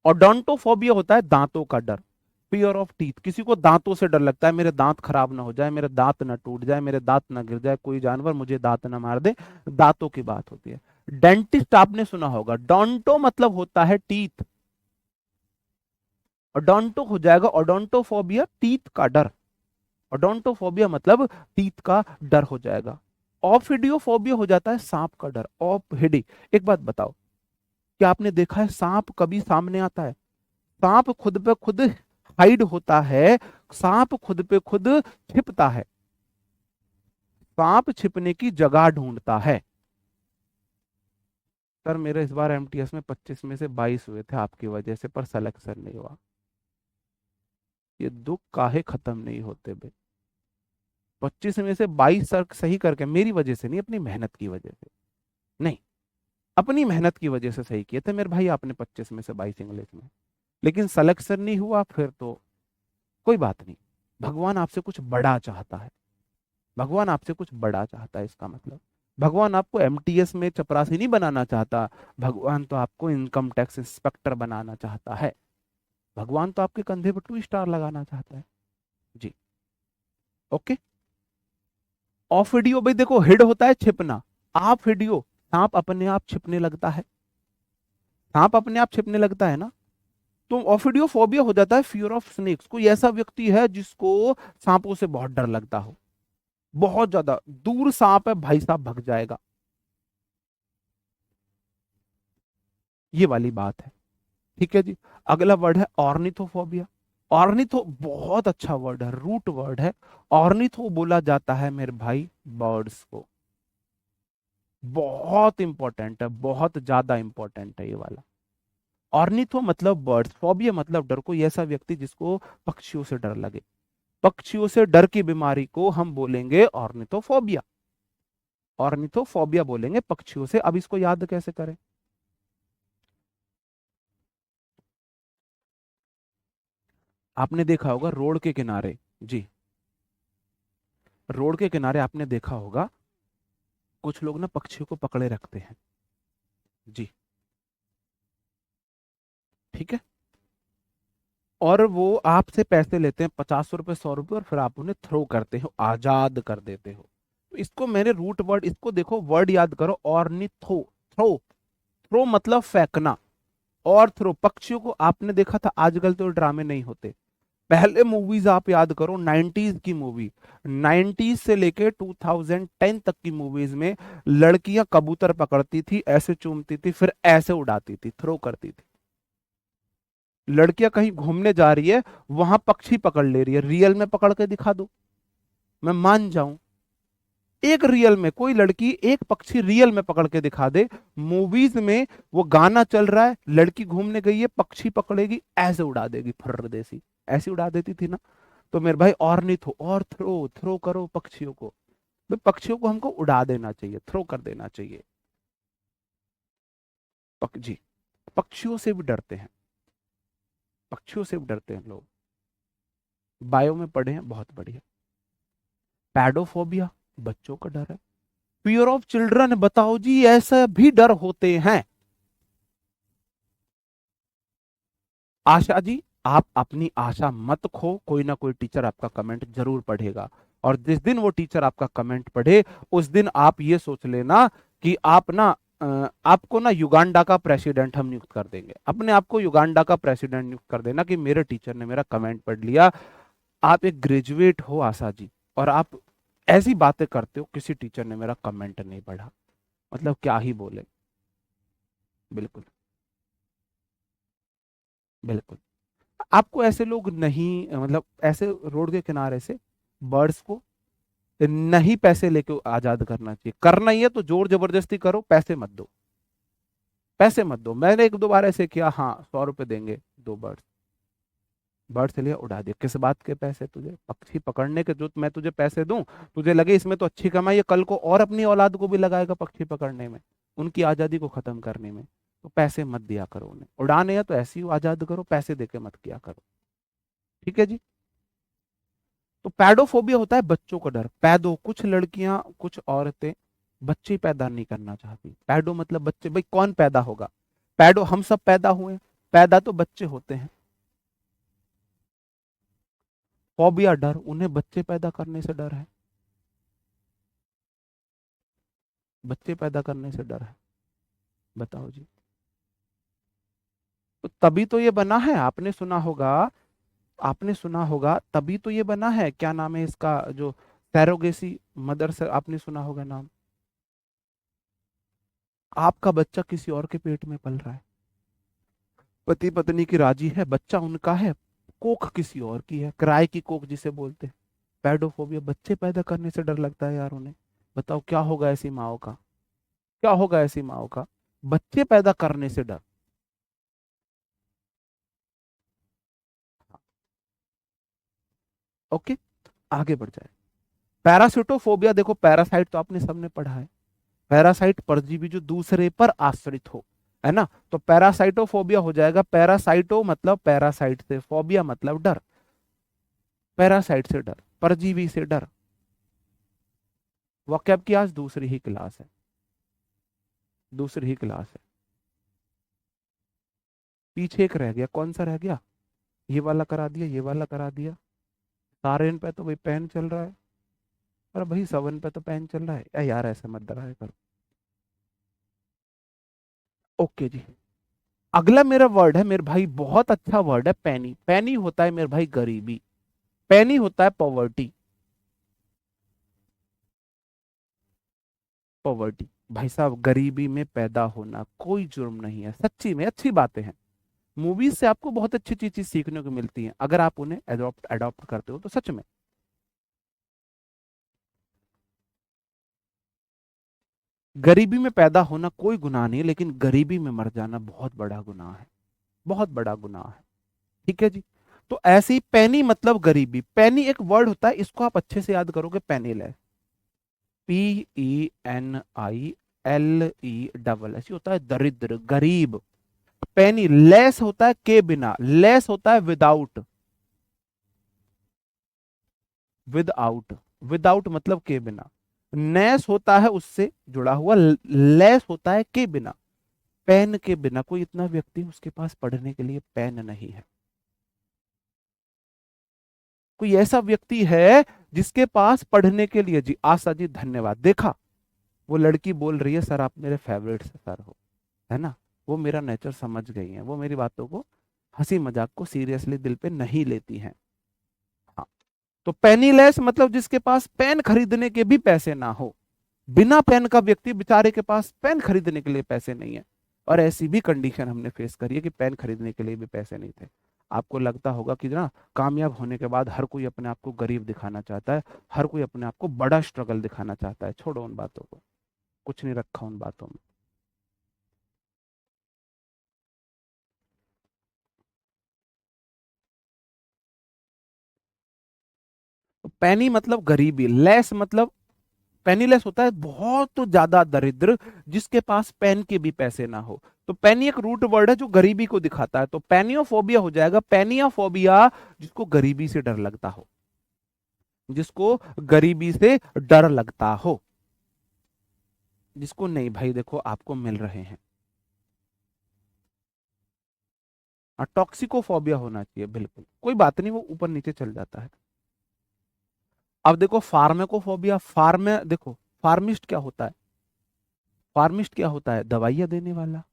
ओडोंटोफोबिया होता है दांतों का डर। फियर ऑफ टीथ, किसी को दांतों से डर लगता है, मेरे दांत खराब ना हो जाए, मेरे दांत ना टूट जाए, मेरे दांत ना गिर जाए, कोई जानवर मुझे दांत ना मार दे। दांतों की बात होती है। डेंटिस्ट आपने सुना होगा, डोंटो मतलब होता है टीथ। ओडोंटो हो जाएगा ओडोंटोफोबिया, टीथ का डर। ओडोंटोफोबिया मतलब टीथ का डर हो जाएगा। ऑफिडियोफोबिया हो जाता है सांप का डर। ऑफिडी, एक बात बताओ, क्या आपने देखा है सांप कभी सामने आता है? सांप खुद पे खुद हाइड होता है। सांप खुद पे खुद छिपता है। सांप छिपने की जगह ढूंढता है। सर मेरे इस बार एमटीएस में 25 में से 22 हुए थे आपकी वजह से, पर सिलेक्शन नहीं हुआ। ये दुख काहे खत्म नहीं होते बे। 25 में से 22 सर सही करके, मेरी वजह से नहीं, अपनी मेहनत की वजह से। नहीं, अपनी मेहनत की वजह से सही किए थे मेरे भाई आपने, 25 में से 22 इंग्लिश में। लेकिन सिलेक्शन नहीं हुआ, फिर तो कोई बात नहीं। भगवान आपसे कुछ बड़ा चाहता है। भगवान आपसे कुछ बड़ा चाहता है, इसका मतलब भगवान आपको एमटीएस में चपरासी नहीं बनाना चाहता। भगवान तो आपको इनकम टैक्स इंस्पेक्टर बनाना चाहता है। भगवान तो आपके कंधे पर 2 स्टार लगाना चाहता है। जी। ओके। ऑफिडियो भाई देखो, हिड होता है छिपना। आप हिडियो, सांप अपने आप छिपने लगता है। सांप अपने आप छिपने लगता है ना। तो ऑफिडियो फोबिया हो जाता है फियर ऑफ स्नेक्स। कोई ऐसा व्यक्ति है जिसको सांपों से बहुत डर लगता हो, बहुत ज्यादा, दूर सांप है भाई साहब भग जाएगा। ये वाली बात है। ठीक है जी। अगला वर्ड है ऑर्निथोफोबिया। ऑर्निथो बहुत अच्छा वर्ड है, रूट वर्ड है। ऑर्निथो बोला जाता है मेरे भाई बर्ड्स को। बहुत इंपॉर्टेंट है, बहुत ज्यादा इंपॉर्टेंट है ये वाला। ऑर्निथो मतलब बर्ड्स, फोबिया मतलब डर। कोई ऐसा व्यक्ति जिसको पक्षियों से डर लगे, पक्षियों से डर की बीमारी को हम बोलेंगे ऑर्निथोफोबिया। ऑर्निथोफोबिया बोलेंगे पक्षियों से। अब इसको याद कैसे करें? आपने देखा होगा रोड के किनारे, जी, रोड के किनारे आपने देखा होगा कुछ लोग ना पक्षियों को पकड़े रखते हैं, जी, ठीक है, और वो आपसे पैसे लेते हैं 50 रुपए 100 रुपए, और फिर आप उन्हें थ्रो करते हो, आजाद कर देते हो। तो इसको मैंने रूट वर्ड, इसको देखो वर्ड याद करो, ऑर्निथो, थ्रो, थ्रो मतलब फेंकना, और थ्रो पक्षियों को आपने देखा था। आजकल तो ड्रामे नहीं होते, पहले मूवीज आप याद करो, 90s की मूवी, 90s से लेके 2010 तक की मूवीज में लड़कियां कबूतर पकड़ती थी, ऐसे चूमती थी, फिर ऐसे उड़ाती थी, थ्रो करती थी। लड़कियां कहीं घूमने जा रही है, वहां पक्षी पकड़ ले रही है, रियल में पकड़ के दिखा दो, मैं मान जाऊं। एक रियल में कोई लड़की एक पक्षी रियल में पकड़ के दिखा दे, मूवीज में वो गाना चल रहा है, लड़की घूमने गई है, पक्षी पकड़ेगी, ऐसे उड़ा देगी, फर्र देसी, ऐसी उड़ा देती थी ना। तो मेरे भाई ऑर्निथो, और थ्रो, थ्रो करो पक्षियों को। भाई पक्षियों को हमको उड़ा देना चाहिए, थ्रो कर देना चाहिए। जी, पक्षियों से भी डरते हैं, पक्षियों से भी डरते हैं लोग, बायो में पढ़े हैं, बहुत बढ़िया। पैडोफोबिया, बच्चों का डर है। फियर ऑफ चिल्ड्रन, बताओ जी ऐसा भी डर होते हैं? आशा जी, आप अपनी आशा मत खो, कोई ना कोई टीचर आपका कमेंट जरूर पढ़ेगा, और जिस दिन वो टीचर आपका कमेंट पढ़े, उस दिन आप ये सोच लेना कि आप ना आपको ना युगांडा का प्रेसिडेंट हम नियुक्त कर देंगे, अपने आप को युगांडा का प्रेसिडेंट नियुक्त कर देना कि मेरे टीचर ने मेरा कमेंट पढ़ लिया। आप एक ग्रेजुएट हो आशा जी, और आप ऐसी बातें करते हो किसी टीचर ने मेरा कमेंट नहीं पढ़ा, मतलब क्या ही बोले। बिल्कुल, बिल्कुल। आपको ऐसे लोग नहीं, मतलब ऐसे रोड के किनारे से बर्ड्स को नहीं पैसे लेके आजाद करना चाहिए। करना ही है तो जोर जबरदस्ती करो, पैसे मत दो, पैसे मत दो। मैंने एक दो बार ऐसे किया, हाँ 100 रुपए देंगे, दो बर्ड्स, बर्ड से लिया उड़ा दिया। किस बात के पैसे? तुझे पक्षी पकड़ने के जो मैं तुझे पैसे दूं, तुझे लगे इसमें तो अच्छी कमाई है, कल को और अपनी औलाद को भी लगाएगा पक्षी पकड़ने में, उनकी आजादी को खत्म करने में। तो पैसे मत दिया करो उन्हें, उड़ाने हैं तो ऐसे ही आजाद करो, पैसे देके मत किया करो, ठीक है जी। तो पैडोफोबिया होता है बच्चों का डर। पैदो, कुछ लड़कियां कुछ औरतें बच्चे पैदा नहीं करना चाहती। पैडो मतलब बच्चे, भाई कौन पैदा होगा? पैडो हम सब पैदा हुए, पैदा तो बच्चे होते हैं। फोबिया, डर, उन्हें बच्चे पैदा करने से डर है, बच्चे पैदा करने से डर है, बताओ जी। तो तभी तो ये बना है, आपने सुना होगा, आपने सुना होगा, तभी तो ये बना है, क्या नाम है इसका, जो सैरोगेसी मदर से, आपने सुना होगा नाम। आपका बच्चा किसी और के पेट में पल रहा है, पति पत्नी की राजी है, बच्चा उनका है, कोख किसी और की है, किराए की कोख जिसे बोलते हैं। पैडोफोबिया, बच्चे पैदा करने से डर लगता है यार उन्हें। बताओ क्या होगा ऐसी माओ का, क्या होगा ऐसी माओ का, बच्चे पैदा करने से डर। ओके, आगे बढ़ जाए। पैरासिटोफोबिया, देखो पैरासाइट तो आपने सबने पढ़ा है, पैरासाइट परजीवी जो दूसरे पर आश्रित हो, है ना। तो पैरासाइटोफोबिया हो जाएगा, पैरासाइटो मतलब पैरासाइट से, फोबिया मतलब डर, पैरासाइट से डर, परजीवी से डर। वॉकैब की आज दूसरी ही क्लास है, दूसरी ही क्लास है। पीछे एक रह गया, कौन सा रह गया? ये वाला करा दिया, ये वाला करा दिया। सारेन पे तो भाई पेन चल रहा है, अरे भाई सवन पे तो पेन चल रहा है, यार ऐसे मत डराया करो। ओके जी, अगला मेरा वर्ड है मेरे भाई, बहुत अच्छा वर्ड है, पैनी। पैनी होता है मेरे भाई गरीबी, पैनी होता है पॉवर्टी, पॉवर्टी। भाई साहब गरीबी में पैदा होना कोई जुर्म नहीं है, सच्ची में अच्छी बातें हैं। मूवीज से आपको बहुत अच्छी चीज सीखने को मिलती हैं, अगर आप उन्हें अडॉप्ट अडॉप्ट करते हो तो सच में। गरीबी में पैदा होना कोई गुनाह नहीं है, लेकिन गरीबी में मर जाना बहुत बड़ा गुनाह है, बहुत बड़ा गुनाह है, ठीक है जी। तो ऐसे ही पैनी मतलब गरीबी, पैनी एक वर्ड होता है, इसको आप अच्छे से याद करोगे, पेनिल है, PENILE ऐसी होता है दरिद्र, गरीब। पेनी लेस होता है के बिना, लेस होता है विदाउट, विदाउट, विदाउट मतलब के बिना। नेस होता है उससे जुड़ा हुआ, लेस होता है के बिना। पेन के बिना कोई इतना व्यक्ति उसके पास पढ़ने के लिए पेन नहीं है। कोई ऐसा व्यक्ति है जिसके पास पढ़ने के लिए, जी आशा जी धन्यवाद, देखा वो लड़की बोल रही है सर आप मेरे फेवरेट सर हो, है ना। वो मेरा नेचर समझ गई है, वो मेरी बातों को, हंसी मजाक को सीरियसली दिल पे नहीं लेती हैं। हाँ, तो पेनीलेस मतलब जिसके पास पेन खरीदने के भी पैसे ना हो। बिना पेन का व्यक्ति बेचारे के पास पेन खरीदने के लिए पैसे नहीं है। और ऐसी भी कंडीशन हमने फेस करी है कि पेन खरीदने के लिए भी पैसे नहीं थे। आपको लगता होगा कि ना कामयाब होने के बाद हर कोई अपने आप को गरीब दिखाना चाहता है, हर कोई अपने आप को बड़ा स्ट्रगल दिखाना चाहता है। छोड़ो उन बातों को, कुछ नहीं रखा उन बातों में। तो पैनी मतलब गरीबी, लेस मतलब, पेनीलेस होता है बहुत ज्यादा दरिद्र, जिसके पास पेन के भी पैसे ना हो। तो पेनी एक रूट वर्ड है जो गरीबी को दिखाता है, तो पेनियोफोबिया हो जाएगा, पेनियाफोबिया जिसको गरीबी से डर लगता हो, जिसको गरीबी से डर लगता हो, जिसको नहीं भाई देखो आपको मिल रहे हैं। टॉक्सिकोफोबिया होना चाहिए, बिल्कुल कोई बात नहीं, वो ऊपर नीचे चल जाता है। अब देखो फार्मेकोफोबिया, देखो फार्मिस्ट क्या होता है, फार्मिस्ट क्या होता है, दवाइयां देने वाला।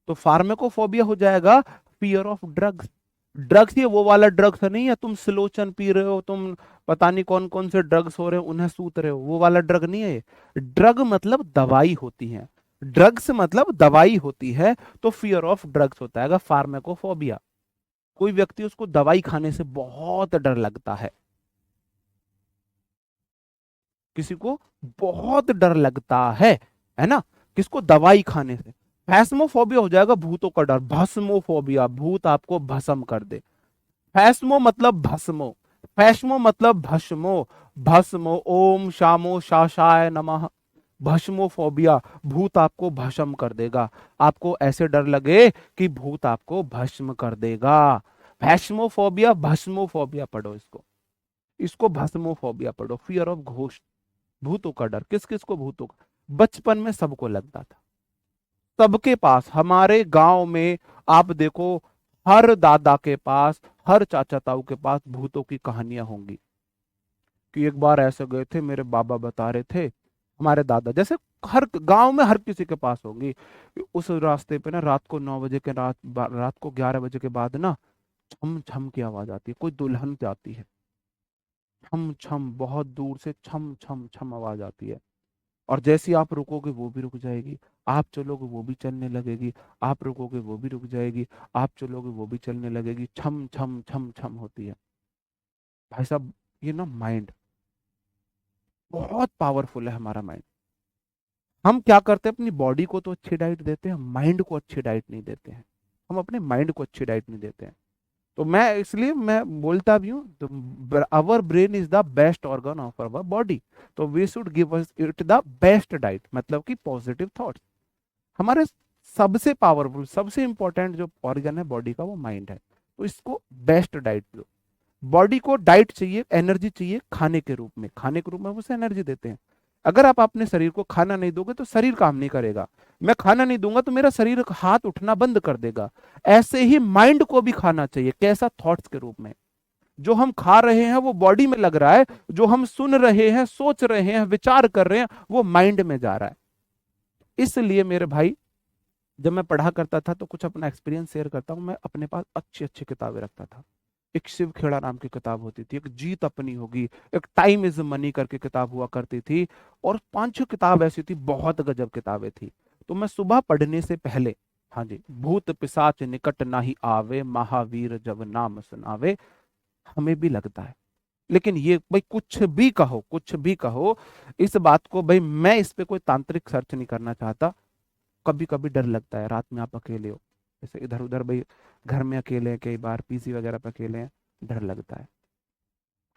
तो फार्मेकोफोबिया हो जाएगा फियर ऑफ ड्रग्स। ड्रग्स ये वो वाला ड्रग्स नहीं है, तुम सिलोचन पी रहे हो, तुम पता नहीं कौन कौन से ड्रग्स हो रहे हो उन्हें सूत रहे हो, वो वाला ड्रग नहीं है ये। ड्रग मतलब दवाई होती है, ड्रग्स मतलब दवाई होती है। तो फियर ऑफ ड्रग्स होता है फार्मेकोफोबिया। कोई व्यक्ति उसको दवाई खाने से बहुत डर लगता किसी को बहुत डर लगता है ना, किसको, दवाई खाने से। फैस्मोफोबिया हो जाएगा भूतों का डर, भस्मोफोबिया, भूत आपको भस्म कर दे। फैस्मो मतलब भस्मो, फैस्मो मतलब भस्मो, भस्मो ओम शामो शाशाय नमः। भस्मोफोबिया, भूत आपको भस्म कर देगा, आपको ऐसे डर लगे कि भूत आपको भस्म कर देगा। भस्मोफोबिया, भस्मोफोबिया पढ़ो इसको, इसको भस्मोफोबिया पढ़ो, फियर ऑफ घोस्ट, भूतों का डर। किस किस को भूतों का, बचपन में सबको लगता था, सबके पास, हमारे गांव में आप देखो, हर दादा के पास, हर चाचा ताऊ के पास भूतों की कहानियां होंगी। कि एक बार ऐसे गए थे, मेरे बाबा बता रहे थे, हमारे दादा जैसे, हर गांव में हर किसी के पास होंगी। उस रास्ते पे ना रात को 9 बजे के, रात को 11 बजे के बाद ना छम छम की आवाज आती है, कोई दुल्हन जाती है, छम छम, बहुत दूर से छम छम छम आवाज आती है। और जैसे ही आप रुकोगे वो भी रुक जाएगी, आप चलोगे वो भी चलने लगेगी, आप रुकोगे वो भी रुक जाएगी, आप चलोगे वो भी चलने लगेगी, छम छम छम छम होती है। भाई साहब ये ना माइंड बहुत पावरफुल है, हमारा माइंड। हम क्या करते हैं, अपनी बॉडी को तो अच्छी डाइट देते हैं, माइंड को अच्छी डाइट नहीं देते हैं। हम अपने माइंड को अच्छी डाइट नहीं देते हैं। तो मैं इसलिए मैं बोलता भी हूँ, तो our brain is the best organ of our body, तो we should give it the best diet, मतलब कि पॉजिटिव थॉट्स। हमारे सबसे पावरफुल, सबसे इंपॉर्टेंट जो ऑर्गन है बॉडी का वो माइंड है, तो इसको बेस्ट डाइट दो। बॉडी को डाइट चाहिए, एनर्जी चाहिए खाने के रूप में, खाने के रूप में हम उसे एनर्जी देते हैं। अगर आप अपने शरीर को खाना नहीं दोगे तो शरीर काम नहीं करेगा। मैं खाना नहीं दूंगा तो मेरा शरीर हाथ उठना बंद कर देगा। ऐसे ही माइंड को भी खाना चाहिए, कैसा, थॉट्स के रूप में। जो हम खा रहे हैं वो बॉडी में लग रहा है, जो हम सुन रहे हैं, सोच रहे हैं, विचार कर रहे हैं, वो माइंड में जा रहा है। इसलिए मेरे भाई, जब मैं पढ़ा करता था तो कुछ अपना एक्सपीरियंस शेयर करता हूँ, मैं अपने पास अच्छी अच्छी किताबें रखता था। एक शिव खेड़ा नाम की किताब होती थी, एक जीत अपनी होगी, एक टाइम इज मनी करके किताब हुआ करती थी, और 5-6 किताब ऐसी थी, बहुत गजब किताबें थी। तो मैं सुबह पढ़ने से पहले, हाँ जी, भूत पिशाच निकट ना ही आवे, महावीर जब नाम सुनावे, हमें भी लगता है। लेकिन ये भाई कुछ भी कहो, कुछ भी कहो, इस बात को भाई मैं इस पे कोई तांत्रिक सर्च नहीं करना चाहता। कभी कभी डर लगता है, रात में आप अकेले हो, जैसे इधर उधर भाई, घर में अकेले हैं, कई बार पीसी वगैरह पे अकेले हैं, डर लगता है।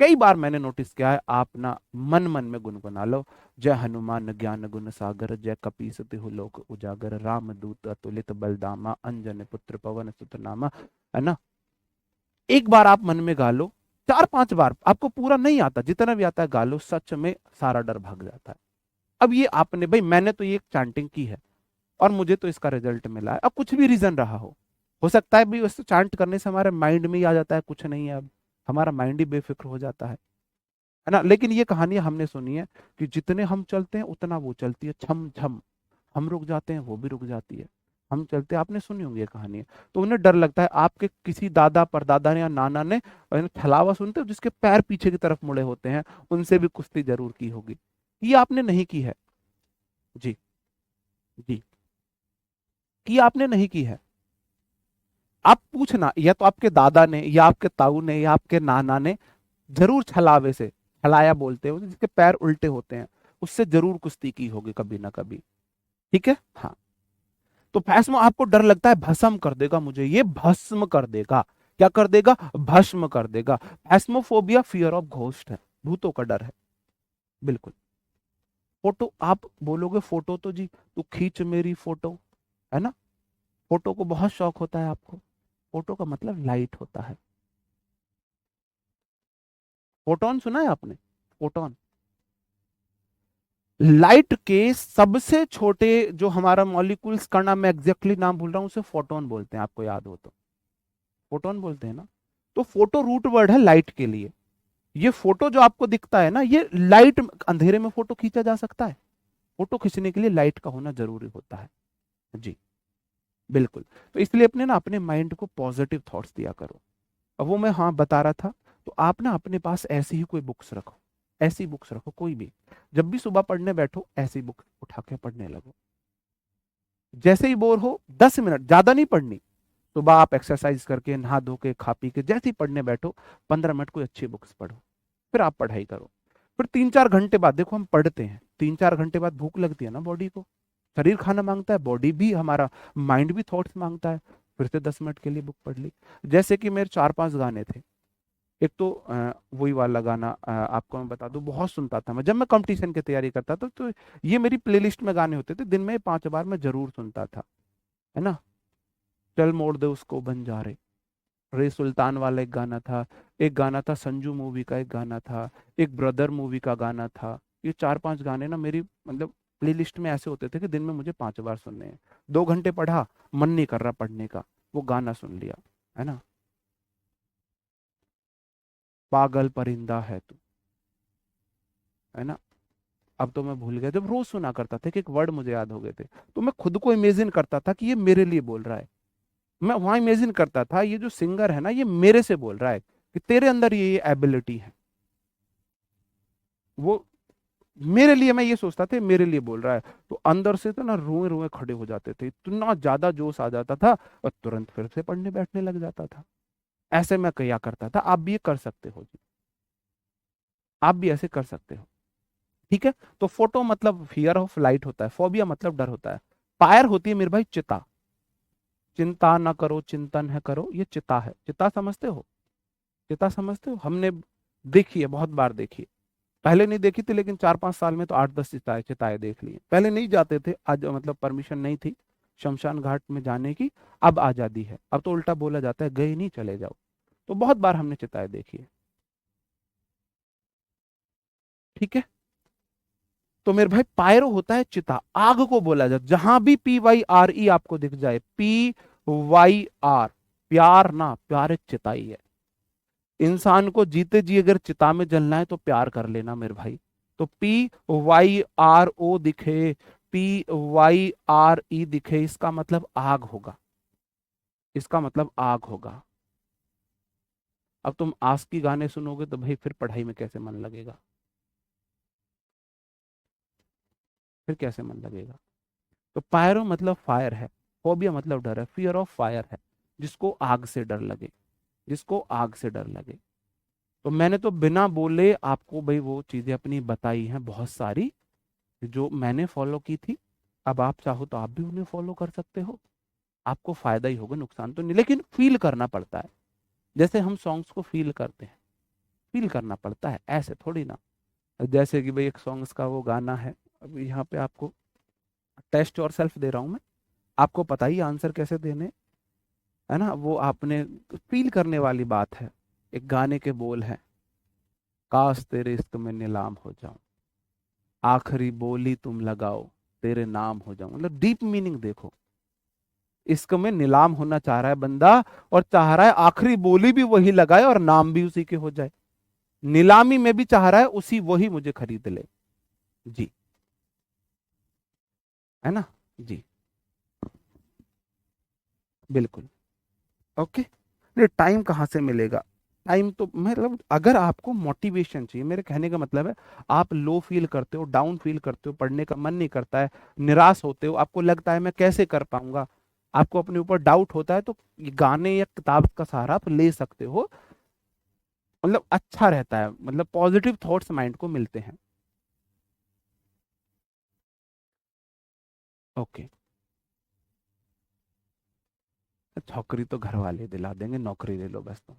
कई बार मैंने नोटिस किया है, आप ना मन मन में गुनगुना लो, जय हनुमान ज्ञान गुण सागर, जय कपीस तिहु लोक उजागर, राम दूत अतुलित बलदामा, अंजन पुत्र पवन सुत नामा। है ना? एक बार आप मन में गा लो, 4-5 बार आपको पूरा नहीं आता, जितना भी आता है गा लो, सच में सारा डर भाग जाता है। अब ये आपने, भाई मैंने तो ये चांटिंग की है और मुझे तो इसका रिजल्ट मिला है। अब कुछ भी रीजन रहा हो सकता है भी उस चांट करने से हमारे माइंड में ही आ जाता है कुछ नहीं है, अब हमारा माइंड ही बेफिक्र हो जाता है ना? लेकिन ये कहानियां हमने सुनी है कि जितने हम चलते हैं उतना वो चलती है, छम छम। हम रुक जाते हैं, वो भी रुक जाती है। हम चलते हैं, आपने सुनी होंगी ये कहानी। तो उन्हें डर लगता है, आपके किसी दादा परदादा ने या नाना ने छलावा, सुनते हो जिसके पैर पीछे की तरफ मुड़े होते हैं, उनसे भी कुश्ती जरूर की होगी। ये आपने नहीं की है। जी। जी। कि आपने नहीं की है। आप पूछना, या तो आपके दादा ने या आपके ताऊ ने या आपके नाना ने जरूर छलावे से, छलाया बोलते हैं जिसके पैर उल्टे होते हैं, उससे जरूर कुश्ती की होगी कभी ना कभी। ठीक है? हाँ। तो भस्म, आपको डर लगता है भस्म कर देगा मुझे, ये भस्म कर देगा। क्या कर देगा? भस्म कर देगा। भस्मोफोबिया फियर ऑफ घोस्ट है, भूतों का डर है। बिल्कुल। फोटो, आप बोलोगे फोटो तो जी तू खींच मेरी फोटो, है ना? फोटो को बहुत शौक होता है आपको। फोटो का मतलब लाइट होता है। फोटोन सुना है आपने? फोटोन, लाइट के सबसे छोटे जो हमारा मॉलिक्यूल्स का नाम, मैं एग्जैक्टली नाम भूल रहा हूं, उसे फोटोन बोलते हैं, आपको याद हो तो। फोटोन बोलते हैं ना? तो फोटो रूट वर्ड है लाइट के लिए। ये फोटो जो आपको दिखता है ना, ये लाइट, अंधेरे में फोटो खींचा जा सकता है। फोटो खींचने के लिए लाइट का होना जरूरी होता है। जी। बिल्कुल। तो इसलिए अपने ना अपने माइंड को पॉजिटिव थॉट्स दिया करो। अब वो मैं हाँ बता रहा था, तो आप ना अपने पास ऐसी ही कोई बुक्स रखो, ऐसी बुक्स रखो कोई भी। जब भी सुबह पढ़ने बैठो, ऐसी बुक उठा के पढ़ने लगो। जैसे ही बोर हो, 10 मिनट, ज्यादा नहीं पढ़नी। सुबह आप एक्सरसाइज करके, नहा धो के, खा पी के जैसे ही पढ़ने बैठो, 15 मिनट कोई अच्छी बुक्स पढ़ो, फिर आप पढ़ाई करो। फिर 3-4 घंटे बाद, देखो हम पढ़ते हैं, 3-4 घंटे बाद भूख लगती है ना बॉडी को, शरीर खाना मांगता है, बॉडी भी, हमारा माइंड भी थॉट्स मांगता है। फिर से 10 मिनट के लिए बुक पढ़ ली। जैसे कि मेरे 4-5 गाने थे। एक तो वही वाला गाना, आपको मैं बता दूं, बहुत सुनता था मैं जब मैं कंपटीशन की तैयारी करता था, तो ये मेरी प्लेलिस्ट में गाने होते थे, दिन में 5 बार मैं जरूर सुनता था। है ना? चल मोड़ दे उसको बंजारे, रे सुल्तान वाला एक गाना था। एक गाना था संजू मूवी का, एक गाना था, एक ब्रदर मूवी का गाना था। ये 4-5 गाने ना मेरी, मतलब प्लेलिस्ट में ऐसे होते थे कि दिन में मुझे 5 बार सुनने हैं। 2 घंटे पढ़ा, मन नहीं कर रहा पढ़ने का, वो गाना सुन लिया। है ना? पागल परिंदा है तू। है ना? अब तो मैं भूल गया, जब रोज सुना करता था, कि एक वर्ड मुझे याद हो गए थे, तो मैं खुद को इमेजिन करता था कि ये मेरे लिए बोल रहा है। मैं वहां इमेजिन करता था, ये जो सिंगर है ना, ये मेरे से बोल रहा है, कि तेरे अंदर ये एबिलिटी है। वो मेरे लिए, मैं ये सोचता था मेरे लिए बोल रहा है। तो अंदर से तो ना रोए रोए खड़े हो जाते थे, इतना ज्यादा जोश आ जाता था, और तुरंत फिर से पढ़ने बैठने लग जाता था। ऐसे मैं किया करता था, आप भी ये कर सकते हो जी। आप भी ऐसे कर सकते हो। ठीक है? तो फोटो मतलब फियर ऑफ लाइट होता है, फोबिया मतलब डर होता है। फायर होती है मेरे भाई चिता। चिंता ना करो चिंतन है करो, ये चिता है। चिता समझते हो? चिता समझते हो? हमने देखी है, बहुत बार देखी है। पहले नहीं देखी थी, लेकिन 4-5 साल में तो 8-10 चिताएं चिताएं देख ली हैं। पहले नहीं जाते थे, आज मतलब परमिशन नहीं थी शमशान घाट में जाने की। अब आजादी है, अब तो उल्टा बोला जाता है गए नहीं चले जाओ। तो बहुत बार हमने चिताएं देखी है। ठीक है? तो मेरे भाई पायरो होता है चिता, आग को बोला जाता, जहां भी PYRE आपको दिख जाए, PYR, प्यार ना, प्यार एक चिता ही है। इंसान को जीते जी अगर चिता में जलना है तो प्यार कर लेना मेरे भाई। तो PYRO दिखे, PYRE दिखे, इसका मतलब आग होगा, इसका मतलब आग होगा। अब तुम आस की गाने सुनोगे तो भाई फिर पढ़ाई में कैसे मन लगेगा? फिर कैसे मन लगेगा? तो पायरो मतलब फायर है, फोबिया मतलब डर है, फियर ऑफ फायर है, जिसको आग से डर लगे, जिसको आग से डर लगे। तो मैंने तो बिना बोले आपको भाई वो चीजें अपनी बताई हैं बहुत सारी, जो मैंने फॉलो की थी। अब आप चाहो तो आप भी उन्हें फॉलो कर सकते हो, आपको फायदा ही होगा, नुकसान तो नहीं। लेकिन फील करना पड़ता है, जैसे हम सॉन्ग्स को फील करते हैं। फील करना पड़ता है, ऐसे थोड़ी ना। जैसे कि भाई एक सॉन्ग्स का वो गाना है, अभी यहाँ पे आपको टेस्ट और सेल्फ दे रहा हूँ मैं, आपको पता ही आंसर कैसे देने, है ना। वो आपने फील करने वाली बात है। एक गाने के बोल है, काश तेरे इश्क में नीलाम हो जाऊं, आखिरी बोली तुम लगाओ, तेरे नाम हो जाऊं। मतलब डीप मीनिंग देखो, इश्क में नीलाम होना चाह रहा है बंदा, और चाह रहा है आखिरी बोली भी वही लगाए और नाम भी उसी के हो जाए। नीलामी में भी चाह रहा है उसी, वही मुझे खरीद ले। जी, है ना। जी, बिल्कुल। ओके। ये टाइम कहाँ से मिलेगा? टाइम तो मतलब अगर आपको मोटिवेशन चाहिए, मेरे कहने का मतलब है, आप लो फील करते हो, डाउन फील करते हो, पढ़ने का मन नहीं करता है, निराश होते हो, आपको लगता है मैं कैसे कर पाऊंगा, आपको अपने ऊपर डाउट होता है, तो ये गाने या किताब का सहारा आप ले सकते हो। मतलब अच्छा रहता है, मतलब पॉजिटिव थॉट्स माइंड को मिलते हैं। ओके। नौकरी तो घर वाले दिला देंगे, नौकरी ले लो बस तुम,